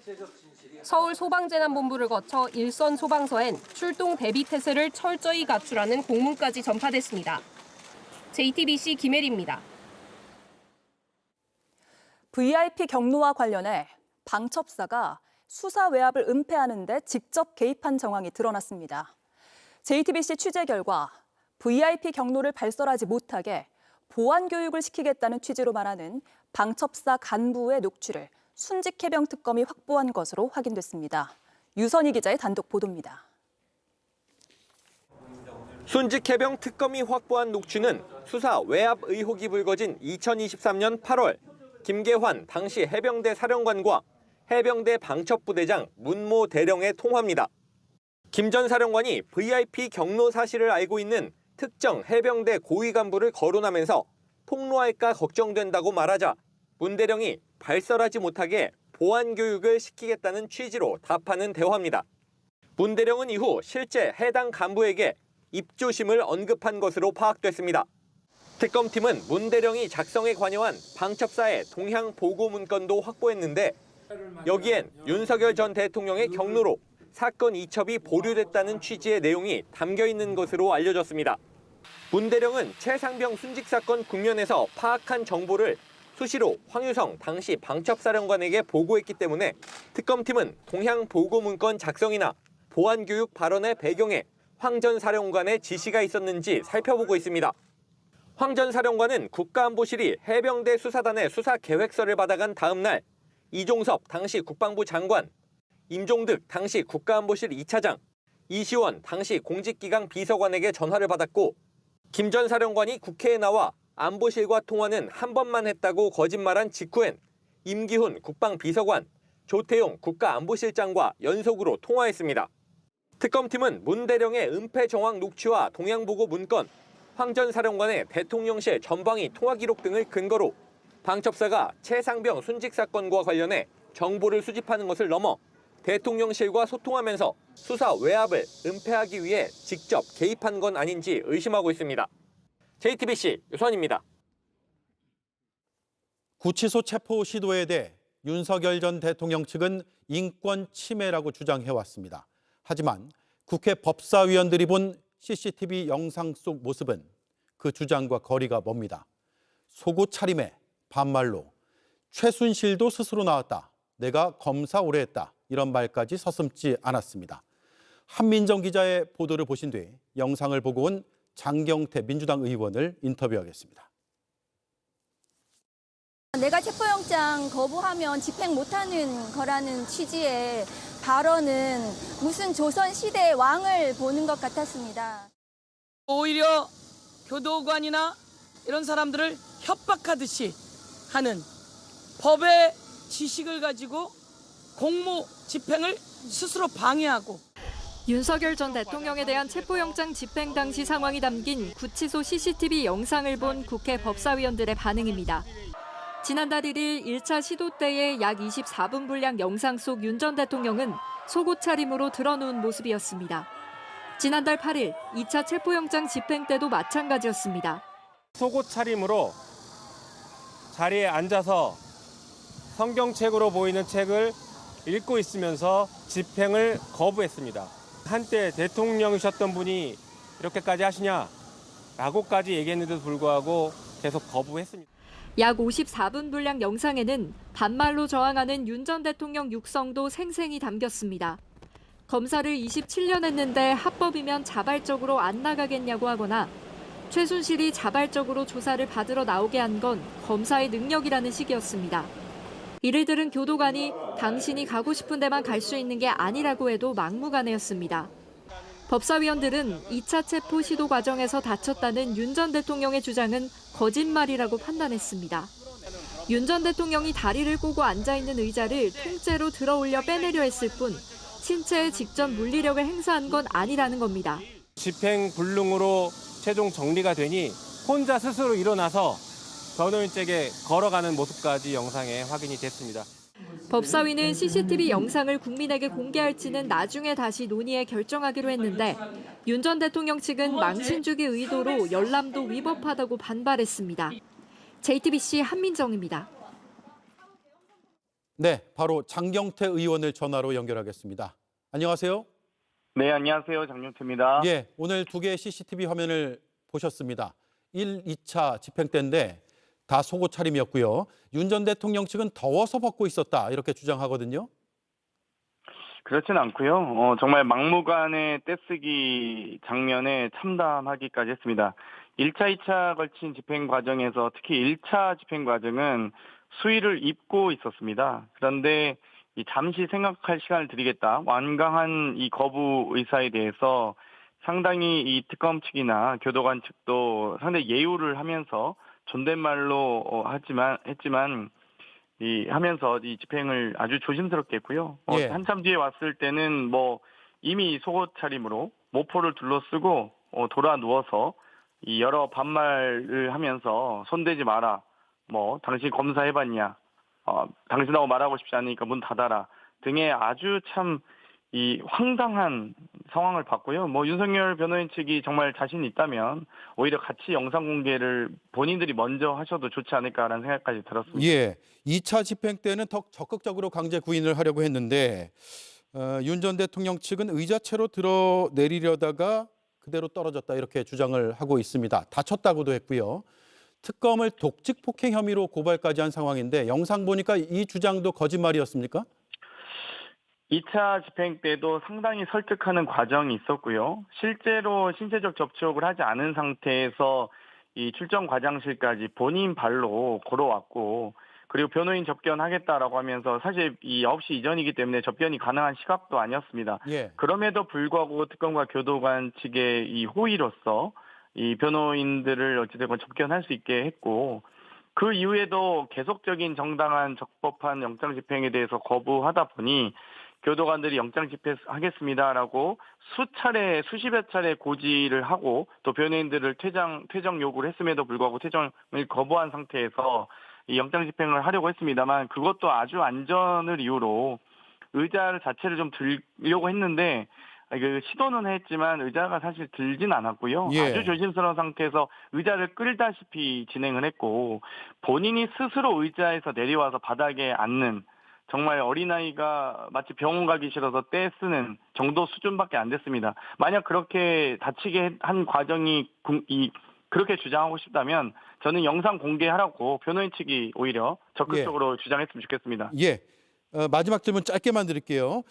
서울 소방재난본부를 거쳐 일선 소방서엔 출동 대비 태세를 철저히 갖추라는 공문까지 전파됐습니다. JTBC 김혜리입니다. VIP 경로와 관련해 방첩사가 수사 외압을 은폐하는 데 직접 개입한 정황이 드러났습니다. JTBC 취재 결과 VIP 경로를 발설하지 못하게 보안 교육을 시키겠다는 취지로 말하는 방첩사 간부의 녹취를 순직해병 특검이 확보한 것으로 확인됐습니다. 유선희 기자의 단독 보도입니다. 순직해병 특검이 확보한 녹취는 수사 외압 의혹이 불거진 2023년 8월 김계환 당시 해병대 사령관과 해병대 방첩부대장 문모 대령의 통화입니다. 김 전 사령관이 VIP 경로 사실을 알고 있는 특정 해병대 고위 간부를 거론하면서 폭로할까 걱정된다고 말하자 문 대령이 발설하지 못하게 보안 교육을 시키겠다는 취지로 답하는 대화입니다. 문 대령은 이후 실제 해당 간부에게 입조심을 언급한 것으로 파악됐습니다. 특검팀은 문 대령이 작성에 관여한 방첩사의 동향 보고 문건도 확보했는데 여기엔 윤석열 전 대통령의 경로로 사건 이첩이 보류됐다는 취지의 내용이 담겨 있는 것으로 알려졌습니다. 문 대령은 최상병 순직 사건 국면에서 파악한 정보를 수시로 황유성 당시 방첩사령관에게 보고했기 때문에 특검팀은 동향 보고 문건 작성이나 보안 교육 발언의 배경에 황 전 사령관의 지시가 있었는지 살펴보고 있습니다. 황 전 사령관은 국가안보실이 해병대 수사단의 수사 계획서를 받아간 다음 날 이종섭 당시 국방부 장관, 임종득 당시 국가안보실 2차장, 이시원 당시 공직기강 비서관에게 전화를 받았고 김 전 사령관이 국회에 나와 안보실과 통화는 한 번만 했다고 거짓말한 직후엔 임기훈 국방비서관, 조태용 국가안보실장과 연속으로 통화했습니다. 특검팀은 문 대령의 은폐 정황 녹취와 동향보고 문건, 황 전 사령관의 대통령실 전방위 통화 기록 등을 근거로 방첩사가 최상병 순직 사건과 관련해 정보를 수집하는 것을 넘어 대통령실과 소통하면서 수사 외압을 은폐하기 위해 직접 개입한 건 아닌지 의심하고 있습니다. JTBC 유선입니다. 구치소 체포 시도에 대해 윤석열 전 대통령 측은 인권 침해라고 주장해왔습니다. 하지만 국회 법사위원들이 본 CCTV 영상 속 모습은 그 주장과 거리가 멉니다. 속옷 차림에 반말로 최순실도 스스로 나왔다. 내가 검사 오래 했다. 이런 말까지 서슴지 않았습니다. 한민정 기자의 보도를 보신 뒤 영상을 보고 온 장경태 민주당 의원을 인터뷰하겠습니다. 내가 체포영장 거부하면 집행 못하는 거라는 취지의 발언은 무슨 조선시대 왕을 보는 것 같았습니다. 오히려 교도관이나 이런 사람들을 협박하듯이 하는 법의 지식을 가지고 공무 집행을 스스로 방해하고 윤석열 전 대통령에 대한 체포영장 집행 당시 상황이 담긴 구치소 CCTV 영상을 본 국회 법사위원들의 반응입니다. 지난달 1일 1차 시도 때의 약 24분 분량 영상 속 윤 전 대통령은 속옷 차림으로 드러누운 모습이었습니다. 지난달 8일 2차 체포영장 집행 때도 마찬가지였습니다. 속옷 차림으로 자리에 앉아서 성경책으로 보이는 책을 읽고 있으면서 집행을 거부했습니다. 한때 대통령이셨던 분이 이렇게까지 하시냐라고까지 얘기했는데도 불구하고 계속 거부했습니다. 약 54분 분량 영상에는 반말로 저항하는 윤 전 대통령 육성도 생생히 담겼습니다. 검사를 27년 했는데 합법이면 자발적으로 안 나가겠냐고 하거나 최순실이 자발적으로 조사를 받으러 나오게 한 건 검사의 능력이라는 식이었습니다. 이를 들은 교도관이 당신이 가고 싶은 데만 갈 수 있는 게 아니라고 해도 막무가내였습니다. 법사위원들은 2차 체포 시도 과정에서 다쳤다는 윤 전 대통령의 주장은 거짓말이라고 판단했습니다. 윤 전 대통령이 다리를 꼬고 앉아있는 의자를 통째로 들어올려 빼내려 했을 뿐 신체에 직접 물리력을 행사한 건 아니라는 겁니다. 집행 불능으로 최종 정리가 되니 혼자 스스로 일어나서 변호인 댁에 걸어가는 모습까지 영상에 확인이 됐습니다. 법사위는 CCTV 영상을 국민에게 공개할지는 나중에 다시 논의해 결정하기로 했는데 윤 전 대통령 측은 망신 주기 의도로 열람도 위법하다고 반발했습니다. JTBC 한민정입니다. 네, 바로 장경태 의원을 전화로 연결하겠습니다. 안녕하세요. 네, 안녕하세요. 장경태입니다. 예, 오늘 두 개의 CCTV 화면을 보셨습니다. 1, 2차 집행 때인데 다 속옷 차림이었고요. 윤 전 대통령 측은 더워서 벗고 있었다 이렇게 주장하거든요. 그렇진 않고요. 정말 막무가내 떼쓰기 장면에 참담하기까지 했습니다. 1차, 2차 걸친 집행 과정에서 특히 1차 집행 과정은 수의를 입고 있었습니다. 그런데 잠시 생각할 시간을 드리겠다. 완강한 이 거부 의사에 대해서 상당히 이 특검 측이나 교도관 측도 상당히 예우를 하면서 존댓말로 했지만 하면서 이 집행을 아주 조심스럽게 했고요. 예. 한참 뒤에 왔을 때는 이미 속옷 차림으로 모포를 둘러쓰고 돌아 누워서 이 여러 반말을 하면서 손대지 마라. 당신 검사해봤냐? 당신하고 말하고 싶지 않으니까 문 닫아라. 등의 아주 참 이 황당한 상황을 봤고요. 윤석열 변호인 측이 정말 자신이 있다면 오히려 같이 영상 공개를 본인들이 먼저 하셔도 좋지 않을까라는 생각까지 들었습니다. 예, 2차 집행 때는 더 적극적으로 강제 구인을 하려고 했는데 윤 전 대통령 측은 의자채로 들어 내리려다가 그대로 떨어졌다 이렇게 주장을 하고 있습니다. 다쳤다고도 했고요. 특검을 독직 폭행 혐의로 고발까지 한 상황인데 영상 보니까 이 주장도 거짓말이었습니까? 2차 집행 때도 상당히 설득하는 과정이 있었고요. 실제로 신체적 접촉을 하지 않은 상태에서 이 출정 과장실까지 본인 발로 걸어왔고 그리고 변호인 접견하겠다라고 하면서 사실 이 9시 이전이기 때문에 접견이 가능한 시각도 아니었습니다. 예. 그럼에도 불구하고 특검과 교도관 측의 이 호의로서 이 변호인들을 어찌됐건 접견할 수 있게 했고 그 이후에도 계속적인 정당한 적법한 영장 집행에 대해서 거부하다 보니 교도관들이 영장 집행하겠습니다라고 수십여 차례 고지를 하고 또 변호인들을 퇴정 요구를 했음에도 불구하고 퇴정을 거부한 상태에서 이 영장 집행을 하려고 했습니다만 그것도 아주 안전을 이유로 의자 자체를 좀 들려고 했는데 시도는 했지만 의자가 사실 들진 않았고요. 예. 아주 조심스러운 상태에서 의자를 끌다시피 진행을 했고 본인이 스스로 의자에서 내려와서 바닥에 앉는 정말 어린아이가 마치 병원 가기 싫어서 떼 쓰는 정도 수준밖에 안 됐습니다. 만약 그렇게 다치게 한 과정이 그렇게 주장하고 싶다면 저는 영상 공개하라고 변호인 측이 오히려 적극적으로 주장했으면 좋겠습니다. 예. 마지막 질문 짧게만 드릴게요.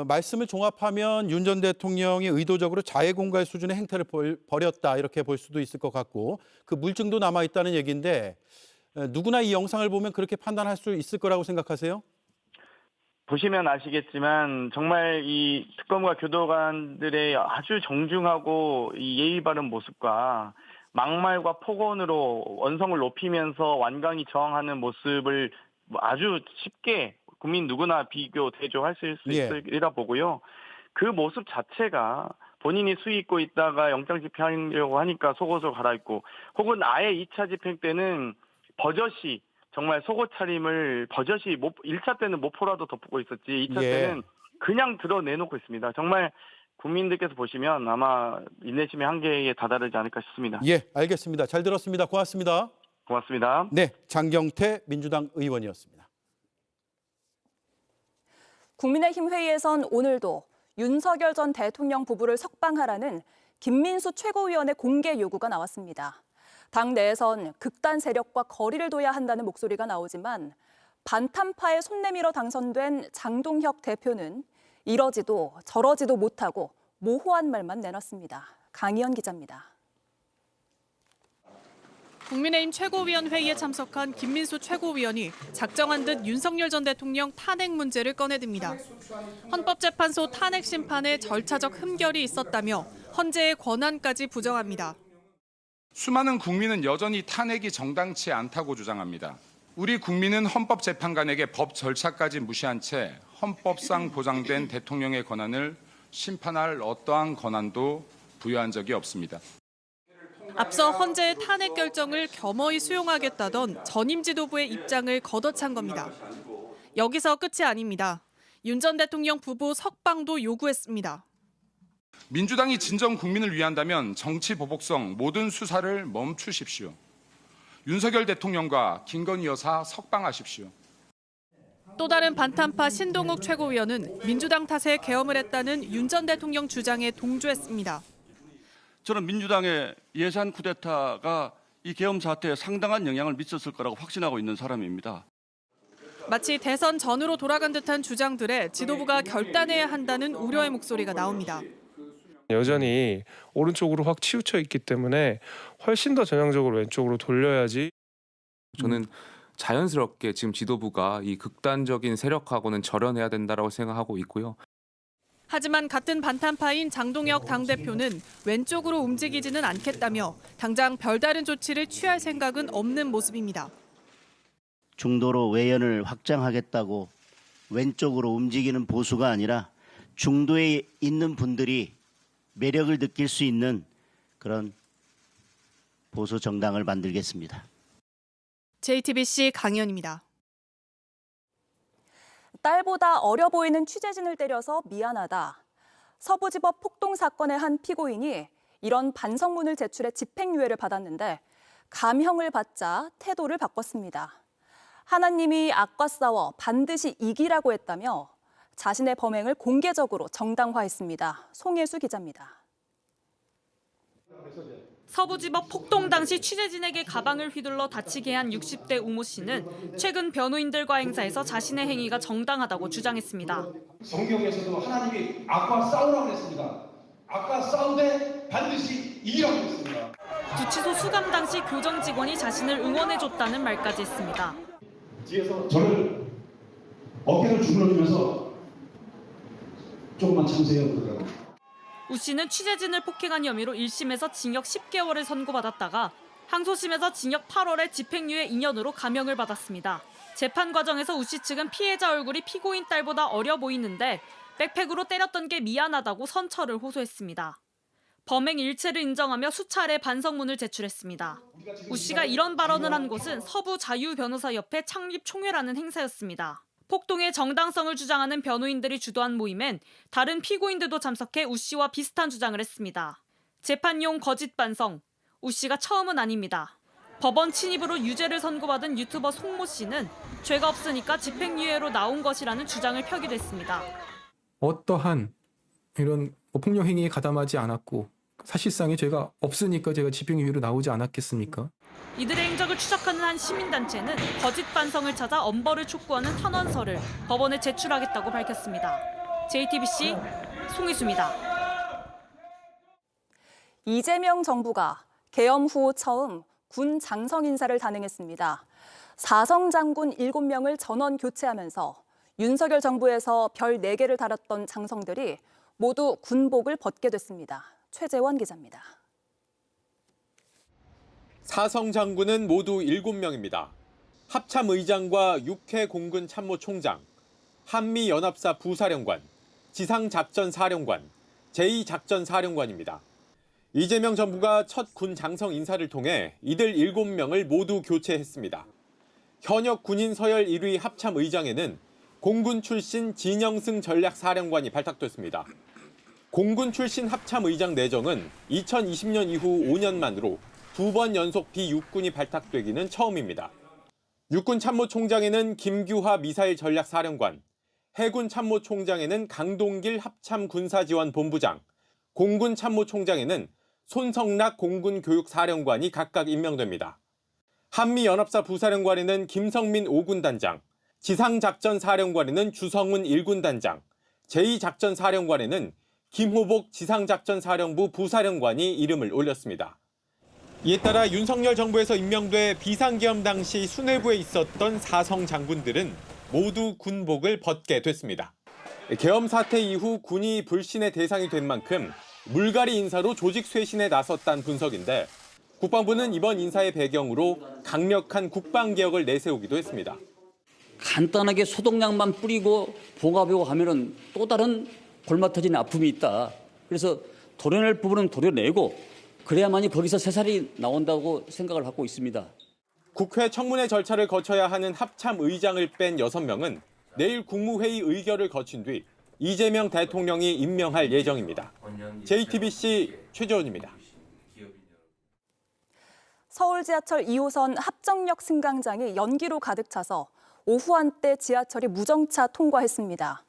말씀을 종합하면 윤 전 대통령이 의도적으로 자해공갈 수준의 행태를 벌였다 이렇게 볼 수도 있을 것 같고 그 물증도 남아있다는 얘기인데 누구나 이 영상을 보면 그렇게 판단할 수 있을 거라고 생각하세요? 보시면 아시겠지만 정말 이 특검과 교도관들의 아주 정중하고 이 예의 바른 모습과 막말과 폭언으로 원성을 높이면서 완강히 저항하는 모습을 아주 쉽게 국민 누구나 비교, 대조할 수 있으리라 보고요. 그 모습 자체가 본인이 수위 입고 있다가 영장 집행하려고 하니까 속옷을 갈아입고 혹은 아예 2차 집행 때는 버젓이 정말 속옷 차림을 버젓이 1차 때는 모포라도 덮고 있었지 2차 때는 그냥 드러내놓고 있습니다. 정말 국민들께서 보시면 아마 인내심의 한계에 다다르지 않을까 싶습니다. 예, 알겠습니다. 잘 들었습니다. 고맙습니다. 고맙습니다. 네, 장경태 민주당 의원이었습니다. 국민의힘 회의에선 오늘도 윤석열 전 대통령 부부를 석방하라는 김민수 최고위원의 공개 요구가 나왔습니다. 당 내에선 극단 세력과 거리를 둬야 한다는 목소리가 나오지만 반탄파에 손 내밀어 당선된 장동혁 대표는 이러지도 저러지도 못하고 모호한 말만 내놨습니다. 강희연 기자입니다. 국민의힘 최고위원 회의에 참석한 김민수 최고위원이 작정한 듯 윤석열 전 대통령 탄핵 문제를 꺼내듭니다. 헌법재판소 탄핵 심판에 절차적 흠결이 있었다며 헌재의 권한까지 부정합니다. 수많은 국민은 여전히 탄핵이 정당치 않다고 주장합니다. 우리 국민은 헌법재판관에게 법 절차까지 무시한 채 헌법상 보장된 대통령의 권한을 심판할 어떠한 권한도 부여한 적이 없습니다. 앞서 헌재의 탄핵 결정을 겸허히 수용하겠다던 전임 지도부의 입장을 걷어찬 겁니다. 여기서 끝이 아닙니다. 윤 전 대통령 부부 석방도 요구했습니다. 민주당이 진정 국민을 위한다면 정치 보복성 모든 수사를 멈추십시오. 윤석열 대통령과 김건희 여사 석방하십시오. 또 다른 반탄파 신동욱 최고위원은 민주당 탓에 계엄을 했다는 윤 전 대통령 주장에 동조했습니다. 저는 민주당의 예산 쿠데타가 이 계엄 사태에 상당한 영향을 미쳤을 거라고 확신하고 있는 사람입니다. 마치 대선 전으로 돌아간 듯한 주장들에 지도부가 결단해야 한다는 우려의 목소리가 나옵니다. 여전히 오른쪽으로 확 치우쳐 있기 때문에 훨씬 더 전향적으로 왼쪽으로 돌려야지. 저는 자연스럽게 지금 지도부가 이 극단적인 세력하고는 절연해야 된다고 생각하고 있고요. 하지만 같은 반탄파인 장동혁 당대표는 왼쪽으로 움직이지는 않겠다며 당장 별다른 조치를 취할 생각은 없는 모습입니다. 중도로 외연을 확장하겠다고 왼쪽으로 움직이는 보수가 아니라 중도에 있는 분들이 매력을 느낄 수 있는 그런 보수 정당을 만들겠습니다. JTBC 강연입니다. 딸보다 어려 보이는 취재진을 때려서 미안하다. 서부지법 폭동 사건의 한 피고인이 이런 반성문을 제출해 집행유예를 받았는데 감형을 받자 태도를 바꿨습니다. 하나님이 악과 싸워 반드시 이기라고 했다며 자신의 범행을 공개적으로 정당화했습니다. 송혜수 기자입니다. 서부지법 폭동 당시 취재진에게 가방을 휘둘러 다치게 한 60대 우모 씨는 최근 변호인들과 행사에서 자신의 행위가 정당하다고 주장했습니다. 성경에서도 하나님이 악과 싸우라고 했습니다. 악과 싸우되 반드시 이기라고 했습니다. 구치소 수감 당시 교정 직원이 자신을 응원해줬다는 말까지 했습니다. 뒤에서 저를 어깨를 주물러주면서 조금만 참으세요 그러더라고요. 우 씨는 취재진을 폭행한 혐의로 1심에서 징역 10개월을 선고받았다가 항소심에서 징역 8월에 집행유예 2년으로 감형을 받았습니다. 재판 과정에서 우 씨 측은 피해자 얼굴이 피고인 딸보다 어려 보이는데 백팩으로 때렸던 게 미안하다고 선처를 호소했습니다. 범행 일체를 인정하며 수차례 반성문을 제출했습니다. 우 씨가 이런 발언을 한 곳은 서부자유변호사협회 창립 총회라는 행사였습니다. 폭동의 정당성을 주장하는 변호인들이 주도한 모임엔 다른 피고인들도 참석해 우 씨와 비슷한 주장을 했습니다. 재판용 거짓 반성, 우 씨가 처음은 아닙니다. 법원 침입으로 유죄를 선고받은 유튜버 송모 씨는 죄가 없으니까 집행유예로 나온 것이라는 주장을 펴기도 했습니다. 어떠한 이런 폭력 행위에 가담하지 않았고 사실상의 죄가 없으니까 제가 집행유예로 나오지 않았겠습니까? 이들의 행적을 추적하는 한 시민단체는 거짓 반성을 찾아 엄벌을 촉구하는 탄원서를 법원에 제출하겠다고 밝혔습니다. JTBC 송희수입니다. 이재명 정부가 계엄 후 처음 군 장성 인사를 단행했습니다. 사성 장군 7명을 전원 교체하면서 윤석열 정부에서 별 4개를 달았던 장성들이 모두 군복을 벗게 됐습니다. 최재원 기자입니다. 사성 장군은 모두 7명입니다. 합참의장과 육해 공군 참모총장, 한미연합사 부사령관, 지상작전사령관, 제2작전사령관입니다. 이재명 정부가 첫 군 장성 인사를 통해 이들 7명을 모두 교체했습니다. 현역 군인 서열 1위 합참의장에는 공군 출신 진영승 전략사령관이 발탁됐습니다. 공군 출신 합참의장 내정은 2020년 이후 5년 만으로 2번 연속 비육군이 발탁되기는 처음입니다. 육군 참모총장에는 김규하 미사일 전략사령관, 해군 참모총장에는 강동길 합참군사지원본부장, 공군 참모총장에는 손성락 공군교육사령관이 각각 임명됩니다. 한미연합사 부사령관에는 김성민 5군단장, 지상작전사령관에는 주성훈 1군단장, 제2작전사령관에는 김호복 지상작전사령부 부사령관이 이름을 올렸습니다. 이에 따라 윤석열 정부에서 임명돼 비상계엄 당시 수뇌부에 있었던 사성 장군들은 모두 군복을 벗게 됐습니다. 계엄 사태 이후 군이 불신의 대상이 된 만큼 물갈이 인사로 조직 쇄신에 나섰다는 분석인데 국방부는 이번 인사의 배경으로 강력한 국방개혁을 내세우기도 했습니다. 간단하게 소독약만 뿌리고 봉합하고 하면은 또 다른 골마 터지는 아픔이 있다. 그래서 도려낼 부분은 도려내고 그래야만이 거기서 새살이 나온다고 생각을 하고 있습니다. 국회 청문회 절차를 거쳐야 하는 합참 의장을 뺀 6명은 내일 국무회의 의결을 거친 뒤 이재명 대통령이 임명할 예정입니다. JTBC 최재원입니다. 서울 지하철 2호선 합정역 승강장이 연기로 가득 차서 오후 한때 지하철이 무정차 통과했습니다.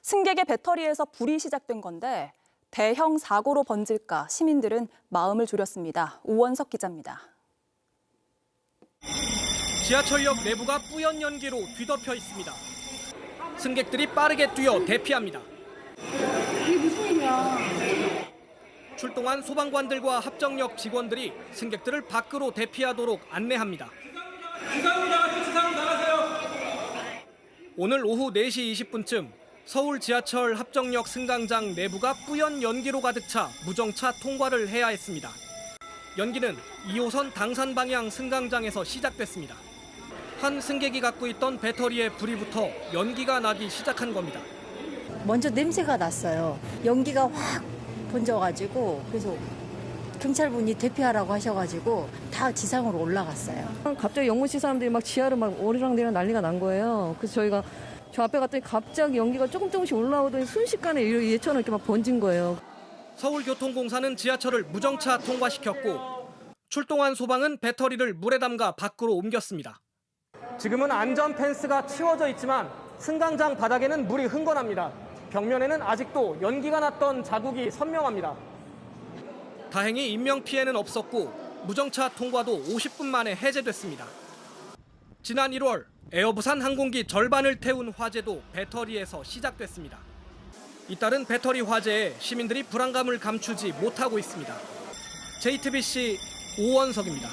승객의 배터리에서 불이 시작된 건데 대형 사고로 번질까 시민들은 마음을 졸였습니다. 오원석 기자입니다. 지하철역 내부가 뿌연 연기로 뒤덮여 있습니다. 승객들이 빠르게 뛰어 대피합니다. 이게 무슨 일이야? 출동한 소방관들과 합정역 직원들이 승객들을 밖으로 대피하도록 안내합니다. 지상으로 나가세요. 지상으로 나가세요. 오늘 오후 4시 20분쯤 서울 지하철 합정역 승강장 내부가 뿌연 연기로 가득 차 무정차 통과를 해야 했습니다. 연기는 2호선 당산 방향 승강장에서 시작됐습니다. 한 승객이 갖고 있던 배터리에 불이 붙어 연기가 나기 시작한 겁니다. 먼저 냄새가 났어요. 연기가 확 번져가지고 그래서 경찰분이 대피하라고 하셔가지고 다 지상으로 올라갔어요. 갑자기 영무실 사람들이 막 지하로 막 오르락내리락 난리가 난 거예요. 그래서 저희가 저 앞에 갔더니 갑자기 연기가 조금씩 올라오더니 순식간에 예처럼 이렇게 막 번진 거예요. 서울교통공사는 지하철을 무정차 통과시켰고 출동한 소방은 배터리를 물에 담가 밖으로 옮겼습니다. 지금은 안전 펜스가 치워져 있지만 승강장 바닥에는 물이 흥건합니다. 벽면에는 아직도 연기가 났던 자국이 선명합니다. 다행히 인명피해는 없었고 무정차 통과도 50분 만에 해제됐습니다. 지난 1월 에어부산 항공기 절반을 태운 화재도 배터리에서 시작됐습니다. 잇따른 배터리 화재에 시민들이 불안감을 감추지 못하고 있습니다. JTBC 오원석입니다.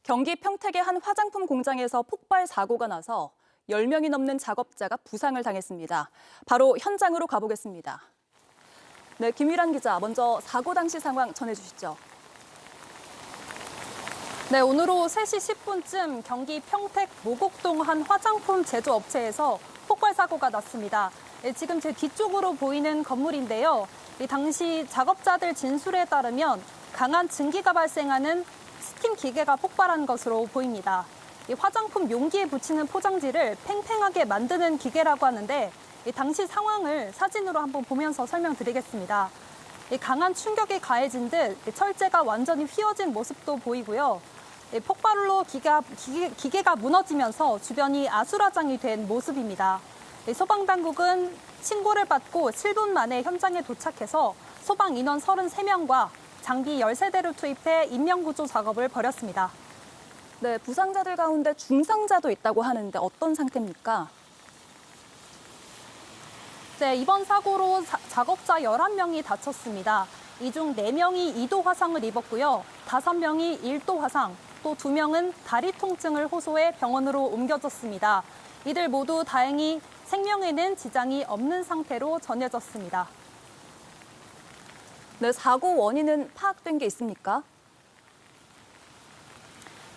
경기 평택의 한 화장품 공장에서 폭발 사고가 나서 10명이 넘는 작업자가 부상을 당했습니다. 바로 현장으로 가보겠습니다. 네, 김유란 기자, 먼저 사고 당시 상황 전해주시죠. 네, 오늘 오후 3시 10분쯤 경기 평택 모곡동 한 화장품 제조업체에서 폭발 사고가 났습니다. 네, 지금 제 뒤쪽으로 보이는 건물인데요. 당시 작업자들 진술에 따르면 강한 증기가 발생하는 스팀 기계가 폭발한 것으로 보입니다. 이 화장품 용기에 붙이는 포장지를 팽팽하게 만드는 기계라고 하는데 당시 상황을 사진으로 한번 보면서 설명드리겠습니다. 강한 충격이 가해진 듯 철제가 완전히 휘어진 모습도 보이고요. 폭발로 기계가 무너지면서 주변이 아수라장이 된 모습입니다. 소방당국은 신고를 받고 7분 만에 현장에 도착해서 소방 인원 33명과 장비 13대를 투입해 인명구조 작업을 벌였습니다. 네, 부상자들 가운데 중상자도 있다고 하는데 어떤 상태입니까? 네, 이번 사고로 작업자 11명이 다쳤습니다. 이 중 4명이 2도 화상을 입었고요. 5명이 1도 화상, 또 2명은 다리 통증을 호소해 병원으로 옮겨졌습니다. 이들 모두 다행히 생명에는 지장이 없는 상태로 전해졌습니다. 네, 사고 원인은 파악된 게 있습니까?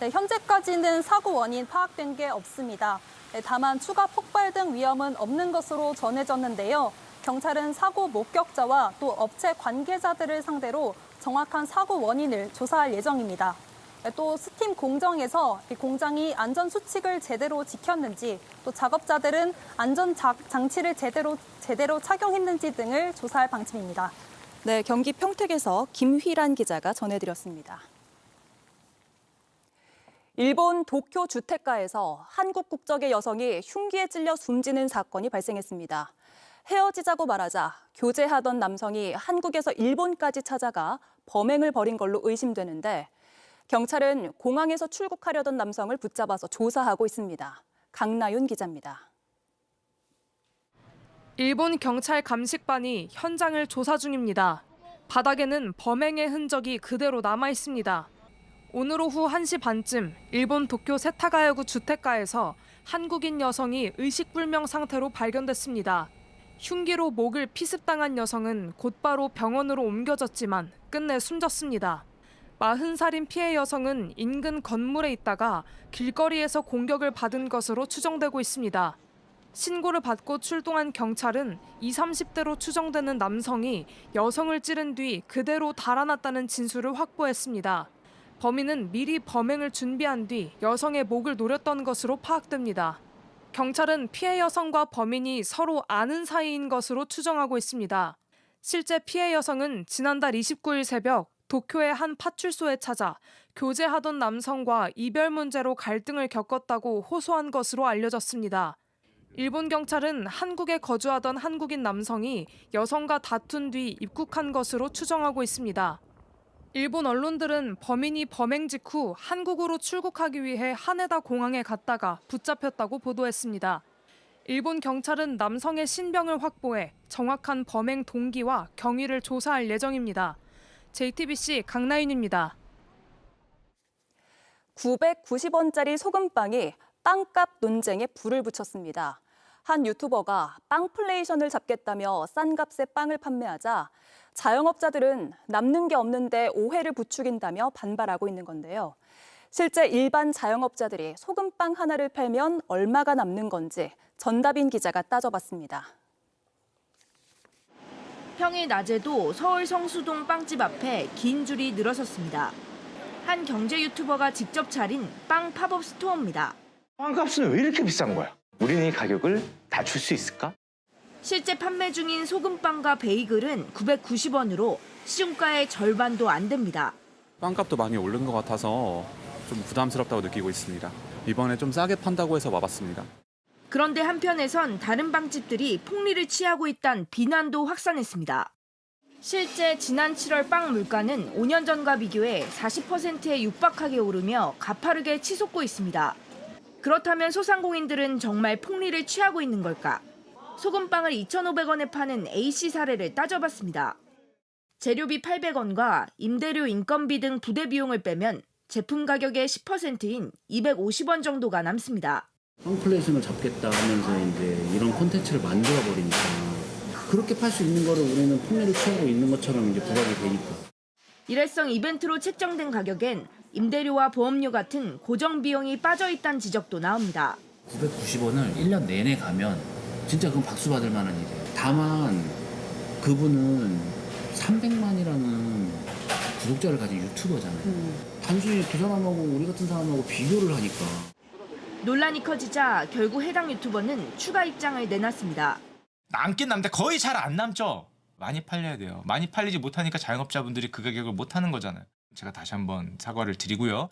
네, 현재까지는 사고 원인 파악된 게 없습니다. 네, 다만 추가 폭발 등 위험은 없는 것으로 전해졌는데요. 경찰은 사고 목격자와 또 업체 관계자들을 상대로 정확한 사고 원인을 조사할 예정입니다. 네, 또 스팀 공정에서 이 공장이 안전 수칙을 제대로 지켰는지, 또 작업자들은 안전 장치를 제대로 착용했는지 등을 조사할 방침입니다. 네, 경기 평택에서 김휘란 기자가 전해드렸습니다. 일본 도쿄 주택가에서 한국 국적의 여성이 흉기에 찔려 숨지는 사건이 발생했습니다. 헤어지자고 말하자 교제하던 남성이 한국에서 일본까지 찾아가 범행을 벌인 걸로 의심되는데 경찰은 공항에서 출국하려던 남성을 붙잡아서 조사하고 있습니다. 강나윤 기자입니다. 일본 경찰 감식반이 현장을 조사 중입니다. 바닥에는 범행의 흔적이 그대로 남아 있습니다. 오늘 오후 1시 반쯤 일본 도쿄 세타가야구 주택가에서 한국인 여성이 의식불명 상태로 발견됐습니다. 흉기로 목을 피습당한 여성은 곧바로 병원으로 옮겨졌지만 끝내 숨졌습니다. 40살인 피해 여성은 인근 건물에 있다가 길거리에서 공격을 받은 것으로 추정되고 있습니다. 신고를 받고 출동한 경찰은 20, 30대로 추정되는 남성이 여성을 찌른 뒤 그대로 달아났다는 진술을 확보했습니다. 범인은 미리 범행을 준비한 뒤 여성의 목을 노렸던 것으로 파악됩니다. 경찰은 피해 여성과 범인이 서로 아는 사이인 것으로 추정하고 있습니다. 실제 피해 여성은 지난달 29일 새벽 도쿄의 한 파출소에 찾아 교제하던 남성과 이별 문제로 갈등을 겪었다고 호소한 것으로 알려졌습니다. 일본 경찰은 한국에 거주하던 한국인 남성이 여성과 다툰 뒤 입국한 것으로 추정하고 있습니다. 일본 언론들은 범인이 범행 직후 한국으로 출국하기 위해 하네다 공항에 갔다가 붙잡혔다고 보도했습니다. 일본 경찰은 남성의 신병을 확보해 정확한 범행 동기와 경위를 조사할 예정입니다. JTBC 강나윤입니다. 990원짜리 소금빵이 빵값 논쟁에 불을 붙였습니다. 한 유튜버가 빵플레이션을 잡겠다며 싼 값에 빵을 판매하자 자영업자들은 남는 게 없는데 오해를 부추긴다며 반발하고 있는 건데요. 실제 일반 자영업자들이 소금빵 하나를 팔면 얼마가 남는 건지 전다빈 기자가 따져봤습니다. 평일 낮에도 서울 성수동 빵집 앞에 긴 줄이 늘어섰습니다. 한 경제 유튜버가 직접 차린 빵 팝업 스토어입니다. 빵값은 왜 이렇게 비싼 거야? 우리는 이 가격을 낮출 수 있을까? 실제 판매 중인 소금빵과 베이글은 990원으로 시중가의 절반도 안 됩니다. 빵값도 많이 오른 것 같아서 좀 부담스럽다고 느끼고 있습니다. 이번에 좀 싸게 판다고 해서 와봤습니다. 그런데 한편에선 다른 빵집들이 폭리를 취하고 있다는 비난도 확산했습니다. 실제 지난 7월 빵 물가는 5년 전과 비교해 40%에 육박하게 오르며 가파르게 치솟고 있습니다. 그렇다면 소상공인들은 정말 폭리를 취하고 있는 걸까? 소금빵을 2,500원에 파는 A씨 사례를 따져봤습니다. 재료비 800원과 임대료, 인건비 등 부대 비용을 빼면 제품 가격의 10%인 250원 정도가 남습니다. 빵플레이션을 잡겠다 하면서 이제 이런 콘텐츠를 만들어 버리니까 그렇게 팔 수 있는 거를 우리는 폭리를 취하고 있는 것처럼 이제 부각이 되니까. 일회성 이벤트로 책정된 가격엔 임대료와 보험료 같은 고정 비용이 빠져 있다는 지적도 나옵니다. 990원을 1년 내내 가면 진짜 그건 박수 받을 만한 일이에요. 다만 그분은 300만이라는 구독자를 가진 유튜버잖아요. 단순히 그 사람하고 우리 같은 사람하고 비교를 하니까. 논란이 커지자 결국 해당 유튜버는 추가 입장을 내놨습니다. 남긴 남는데 거의 잘 안 남죠. 많이 팔려야 돼요. 많이 팔리지 못하니까 자영업자분들이 그 가격을 못 하는 거잖아요. 제가 다시 한번 사과를 드리고요.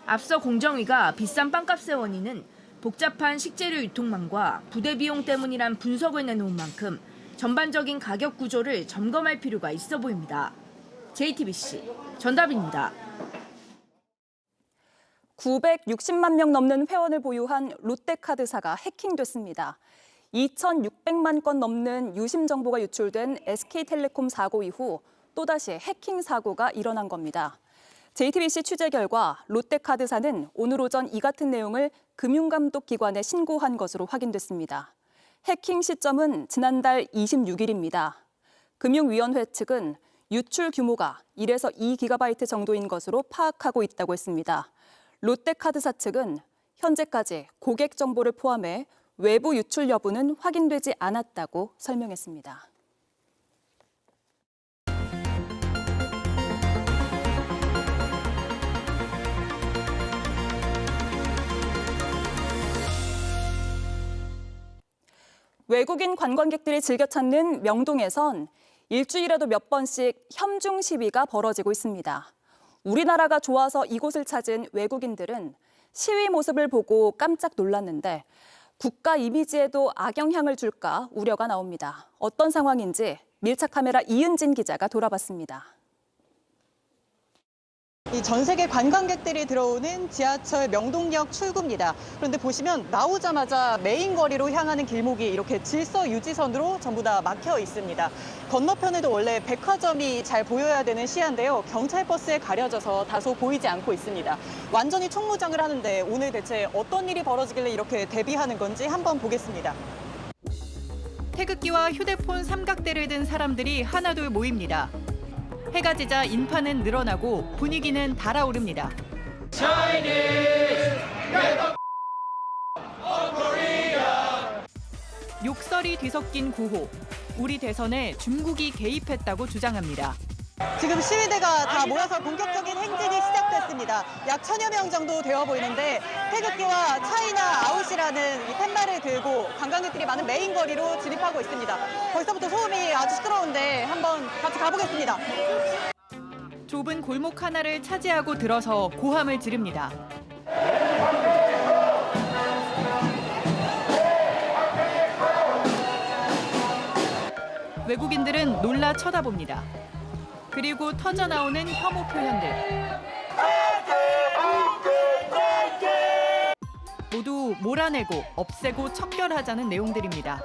앞서 공정위가 비싼 빵값의 원인은 복잡한 식재료 유통망과 부대 비용 때문이란 분석을 내놓은 만큼 전반적인 가격 구조를 점검할 필요가 있어 보입니다. JTBC 전다빈입니다. 960만 명 넘는 회원을 보유한 롯데카드사가 해킹됐습니다. 2,600만 건 넘는 유심 정보가 유출된 SK텔레콤 사고 이후 또다시 해킹 사고가 일어난 겁니다. JTBC 취재 결과 롯데카드사는 오늘 오전 이 같은 내용을 금융감독기관에 신고한 것으로 확인됐습니다. 해킹 시점은 지난달 26일입니다. 금융위원회 측은 유출 규모가 1에서 2GB 정도인 것으로 파악하고 있다고 했습니다. 롯데카드사 측은 현재까지 고객 정보를 포함해 외부 유출 여부는 확인되지 않았다고 설명했습니다. 외국인 관광객들이 즐겨 찾는 명동에선 일주일에도 몇 번씩 현중 시위가 벌어지고 있습니다. 우리나라가 좋아서 이곳을 찾은 외국인들은 시위 모습을 보고 깜짝 놀랐는데 국가 이미지에도 악영향을 줄까 우려가 나옵니다. 어떤 상황인지 밀착 카메라 이은진 기자가 돌아봤습니다. 이 전 세계 관광객들이 들어오는 지하철 명동역 출구입니다. 그런데 보시면 나오자마자 메인 거리로 향하는 길목이 이렇게 질서 유지선으로 전부 다 막혀 있습니다. 건너편에도 원래 백화점이 잘 보여야 되는 시야인데요. 경찰 버스에 가려져서 다소 보이지 않고 있습니다. 완전히 총무장을 하는데 오늘 대체 어떤 일이 벌어지길래 이렇게 대비하는 건지 한번 보겠습니다. 태극기와 휴대폰 삼각대를 든 사람들이 하나둘 모입니다. 해가 지자 인파는 늘어나고 분위기는 달아오릅니다. 욕설이 뒤섞인 구호. 우리 대선에 중국이 개입했다고 주장합니다. 지금 시위대가 다 모여서 본격적인 행진이 시작됐습니다. 약 1000여 명 정도 되어 보이는데 태극기와 차이나 아웃이라는 이 팻말을 들고 관광객들이 많은 메인 거리로 진입하고 있습니다. 벌써부터 소음이 아주 시끄러운데 한번 같이 가보겠습니다. 좁은 골목 하나를 차지하고 들어서 고함을 지릅니다. 외국인들은 놀라 쳐다봅니다. 그리고 터져나오는 혐오 표현들. 모두 몰아내고 없애고 척결하자는 내용들입니다.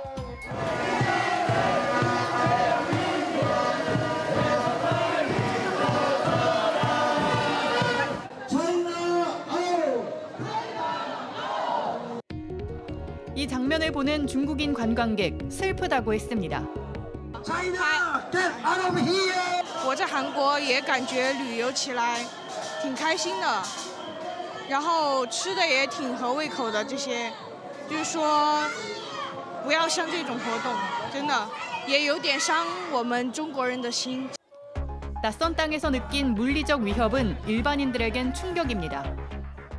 이 장면을 보는 중국인 관광객 슬프다고 했습니다. 我在韩国也感觉旅游起来挺开心的，然后吃的也挺合胃口的。这些就是说不要像这种活动，真的也有点伤我们中国人的心。 낯선 땅에서 느낀 물리적 위협은 일반인들에겐 충격입니다.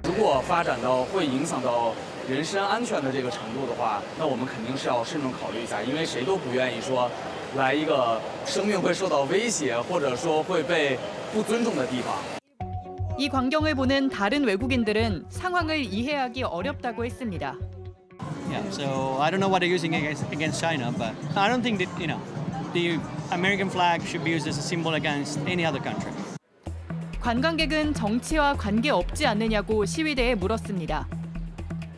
如果发展到会影响到人身安全的这个程度的话，那我们肯定是要慎重考虑一下，因为谁都不愿意说来一个生命会受到威胁，或者说会被不尊重的地方。 이 광경을 보는 다른 외국인들은 상황을 이해하기 어렵다고 했습니다. Yeah, so I don't know what they're using against China, but I don't think that the American flag should be used as a symbol against any other country. 관광객은 정치와 관계없지 않느냐고 시위대에 물었습니다.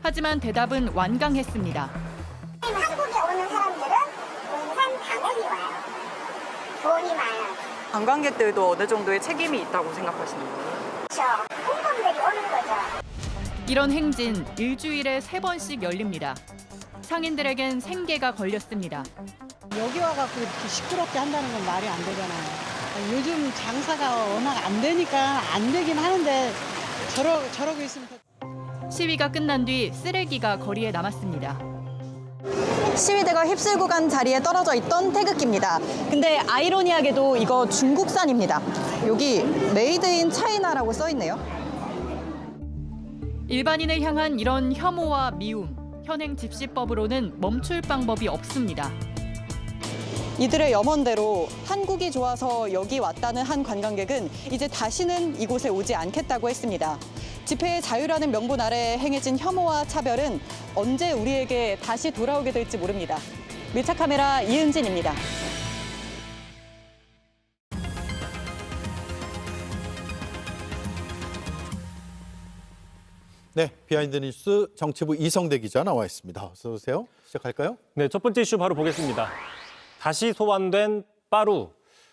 하지만 대답은 완강했습니다. 한국에 오는 사람들은 공산 당연히 와요. 돈이 많아요. 관광객들도 어느 정도의 책임이 있다고 생각하시는 거예요? 그렇죠. 공범들이 오는 거죠. 이런 행진 일주일에 3번씩 열립니다. 상인들에겐 생계가 걸렸습니다. 여기 와갖고 이렇게 시끄럽게 한다는 건 말이 안 되잖아요. 요즘 장사가 워낙 안 되니까 안 되긴 하는데 저러고 있으면 시위가 끝난 뒤 쓰레기가 거리에 남았습니다. 시위대가 휩쓸고 간 자리에 떨어져 있던 태극기입니다. 근데 아이러니하게도 이거 중국산입니다. 여기 메이드 인 차이나라고 써 있네요. 일반인을 향한 이런 혐오와 미움, 현행 집시법으로는 멈출 방법이 없습니다. 이들의 염원대로 한국이 좋아서 여기 왔다는 한 관광객은 이제 다시는 이곳에 오지 않겠다고 했습니다. 집회의 자유라는 명분 아래 행해진 혐오와 차별은 언제 우리에게 다시 돌아오게 될지 모릅니다. 밀착 카메라 이은진입니다. 네, 비하인드 뉴스 정치부 이성대 기자 나와 있습니다. 어서 오세요. 시작할까요? 네, 첫 번째 이슈 바로 보겠습니다. 다시 소환된 빠루.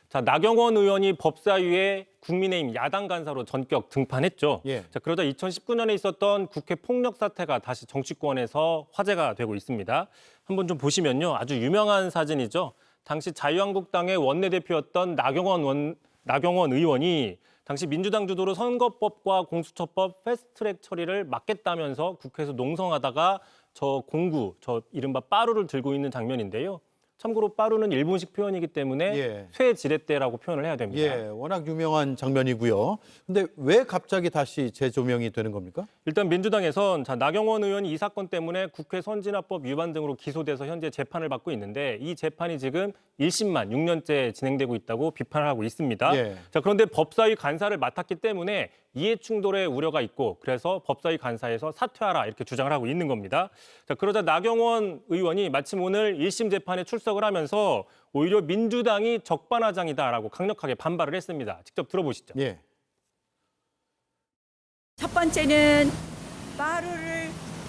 자, 나경원 의원이 법사위에 국민의힘 야당 간사로 전격 등판했죠. 예. 자, 그러자 2019년에 있었던 국회 폭력 사태가 다시 정치권에서 화제가 되고 있습니다. 한번 좀 보시면요. 아주 유명한 사진이죠. 당시 자유한국당의 원내대표였던 나경원 의원이 당시 민주당 주도로 선거법과 공수처법 패스트트랙 처리를 막겠다면서 국회에서 농성하다가 저 공구, 저 이른바 빠루를 들고 있는 장면인데요. 참고로 빠루는 일본식 표현이기 때문에 쇠지렛대라고 표현을 해야 됩니다. 예, 워낙 유명한 장면이고요. 근데 왜 갑자기 다시 재조명이 되는 겁니까? 일단 민주당에선 나경원 의원이 이 사건 때문에 국회 선진화법 위반 등으로 기소돼서 현재 재판을 받고 있는데 이 재판이 지금 1심만 6년째 진행되고 있다고 비판을 하고 있습니다. 예. 자, 그런데 법사위 간사를 맡았기 때문에 이해 충돌의 우려가 있고 그래서 법사위 간사에서 사퇴하라 이렇게 주장을 하고 있는 겁니다. 자, 그러자 나경원 의원이 마침 오늘 1심 재판에 출석을 하면서 오히려 민주당이 적반하장이다라고 강력하게 반발을 했습니다. 직접 들어보시죠. 예. 첫 번째는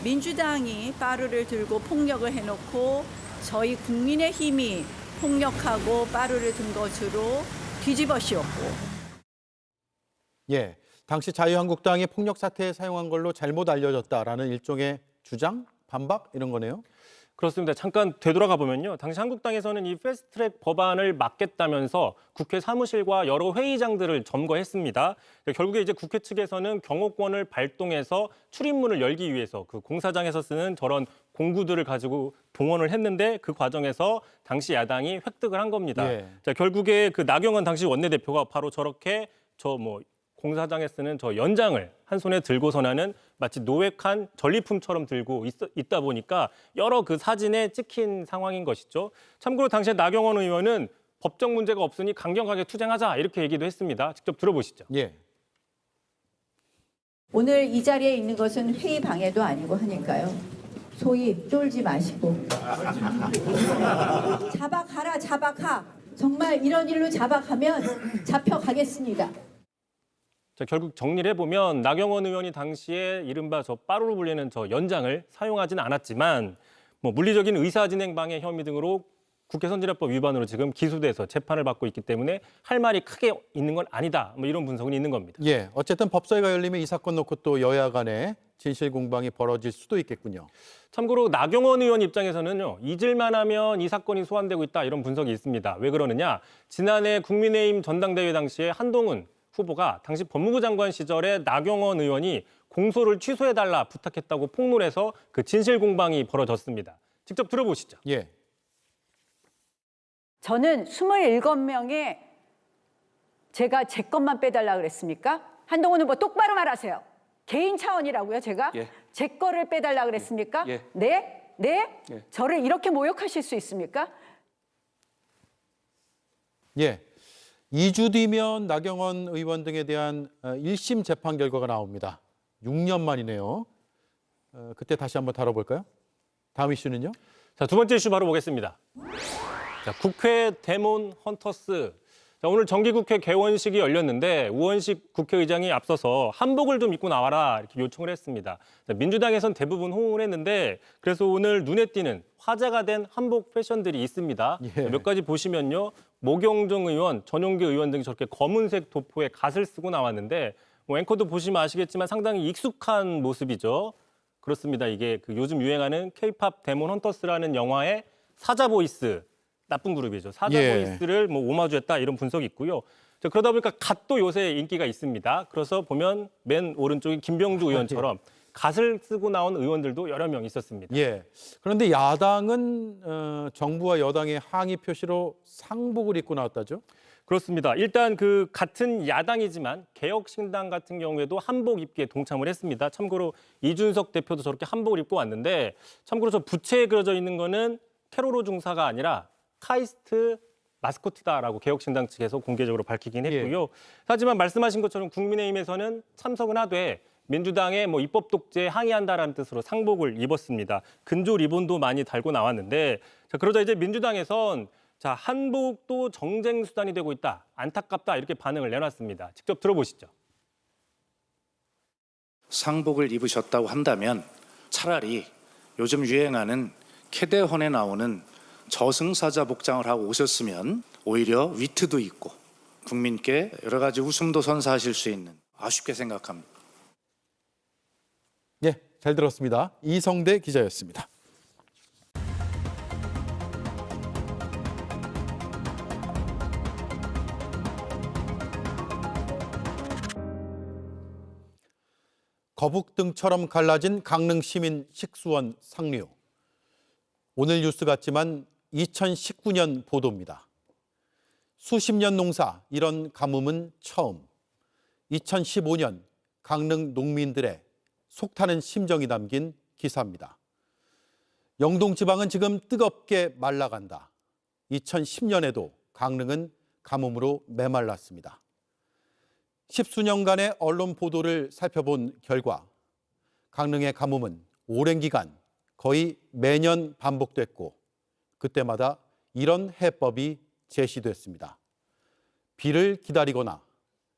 민주당이 빠루를 들고 폭력을 해놓고 저희 국민의힘이 폭력하고 빠루를 든 것으로 뒤집어 씌웠고. 예. 당시 자유한국당이 폭력 사태에 사용한 걸로 잘못 알려졌다라는 일종의 주장, 반박 이런 거네요. 그렇습니다. 잠깐 되돌아가 보면요. 당시 한국당에서는 이 패스트트랙 법안을 막겠다면서 국회 사무실과 여러 회의장들을 점거했습니다. 결국에 이제 국회 측에서는 경호권을 발동해서 출입문을 열기 위해서 그 공사장에서 쓰는 저런 공구들을 가지고 동원을 했는데 그 과정에서 당시 야당이 획득을 한 겁니다. 예. 자, 결국에 그 나경원 당시 원내대표가 바로 저렇게 공사장에 쓰는 저 연장을 한 손에 들고서나는 마치 노획한 전리품처럼 들고 있다 보니까 여러 그 사진에 찍힌 상황인 것이죠. 참고로 당시에 나경원 의원은 법적 문제가 없으니 강경하게 투쟁하자 이렇게 얘기도 했습니다. 직접 들어보시죠. 예. 오늘 이 자리에 있는 것은 회의 방해도 아니고 하니까요. 소위 쫄지 마시고 자박하라 자박하. 정말 이런 일로 자박하면 잡혀가겠습니다. 자, 결국 정리를 해보면 나경원 의원이 당시에 이른바 저 빠루로 불리는 저 연장을 사용하지는 않았지만 물리적인 의사진행 방해 혐의 등으로 국회 선진화법 위반으로 지금 기소돼서 재판을 받고 있기 때문에 할 말이 크게 있는 건 아니다. 이런 분석은 있는 겁니다. 예, 어쨌든 법사위가 열리면 이 사건 놓고 또 여야 간에 진실 공방이 벌어질 수도 있겠군요. 참고로 나경원 의원 입장에서는요. 잊을만 하면 이 사건이 소환되고 있다 이런 분석이 있습니다. 왜 그러느냐. 지난해 국민의힘 전당대회 당시에 한동훈 후보가 당시 법무부 장관 시절에 나경원 의원이 공소를 취소해달라 부탁했다고 폭로해서 그 진실 공방이 벌어졌습니다. 직접 들어보시죠. 예. 저는 27명에 제가 제 것만 빼달라 그랬습니까? 한동훈 후보 똑바로 말하세요. 개인 차원이라고요, 제가? 예. 제 거를 빼달라 그랬습니까? 예. 네? 네? 예. 저를 이렇게 모욕하실 수 있습니까? 예. 2주 뒤면 나경원 의원 등에 대한 1심 재판 결과가 나옵니다. 6년 만이네요. 그때 다시 한번 다뤄볼까요? 다음 이슈는요? 자, 두 번째 이슈 바로 보겠습니다. 자, 국회 데몬 헌터스. 자, 오늘 정기국회 개원식이 열렸는데 우원식 국회의장이 앞서서 한복을 좀 입고 나와라 이렇게 요청을 했습니다. 자, 민주당에선 대부분 호응을 했는데 그래서 오늘 눈에 띄는 화제가 된 한복 패션들이 있습니다. 예. 몇 가지 보시면요. 모경종 의원, 전용기 의원 등이 저렇게 검은색 도포에 갓을 쓰고 나왔는데 앵커도 보시면 아시겠지만 상당히 익숙한 모습이죠. 그렇습니다. 이게 그 요즘 유행하는 K-팝 데몬 헌터스라는 영화의 사자 보이스, 나쁜 그룹이죠. 사자 보이스를 오마주했다 이런 분석이 있고요. 자, 그러다 보니까 갓도 요새 인기가 있습니다. 그래서 보면 맨 오른쪽에 김병주 의원처럼 갓을 쓰고 나온 의원들도 여러 명 있었습니다. 예. 그런데 야당은 정부와 여당의 항의 표시로 상복을 입고 나왔다죠? 그렇습니다. 일단 그 같은 야당이지만 개혁신당 같은 경우에도 한복 입기에 동참을 했습니다. 참고로 이준석 대표도 저렇게 한복을 입고 왔는데 참고로 저 부채에 그려져 있는 거는 캐로로 중사가 아니라 카이스트 마스코트다라고 개혁신당 측에서 공개적으로 밝히긴 했고요. 예. 하지만 말씀하신 것처럼 국민의힘에서는 참석은 하되 민주당의 입법 독재에 항의한다라는 뜻으로 상복을 입었습니다. 근조 리본도 많이 달고 나왔는데 자, 그러자 이제 민주당에선 자, 한복도 정쟁 수단이 되고 있다. 안타깝다. 이렇게 반응을 내놨습니다. 직접 들어보시죠. 상복을 입으셨다고 한다면 차라리 요즘 유행하는 캐대헌에 나오는 저승사자 복장을 하고 오셨으면 오히려 위트도 있고 국민께 여러 가지 웃음도 선사하실 수 있는 아쉽게 생각합니다. 예, 잘 들었습니다. 이성대 기자였습니다. 거북등처럼 갈라진 강릉 시민 식수원 상류. 오늘 뉴스 같지만 2019년 보도입니다. 수십 년 농사, 이런 가뭄은 처음. 2015년 강릉 농민들의 속타는 심정이 담긴 기사입니다. 영동 지방은 지금 뜨겁게 말라간다. 2010년에도 강릉은 가뭄으로 메말랐습니다. 십수년간의 언론 보도를 살펴본 결과 강릉의 가뭄은 오랜 기간 거의 매년 반복됐고 그때마다 이런 해법이 제시됐습니다. 비를 기다리거나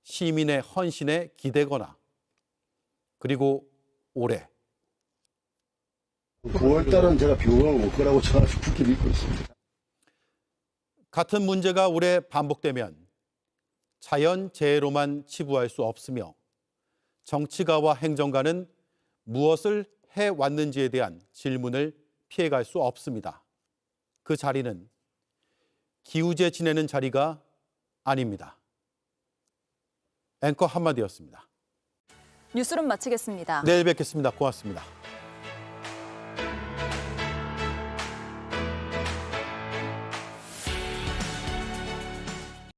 시민의 헌신에 기대거나 그리고 올해 9월달은 제가 비용을 올 거라고 저는 굳게 믿고 있습니다. 같은 문제가 올해 반복되면 자연재해로만 치부할 수 없으며 정치가와 행정가는 무엇을 해왔는지에 대한 질문을 피해갈 수 없습니다. 그 자리는 기우제 지내는 자리가 아닙니다. 앵커 한마디였습니다. 뉴스룸 마치겠습니다. 내일 뵙겠습니다. 고맙습니다.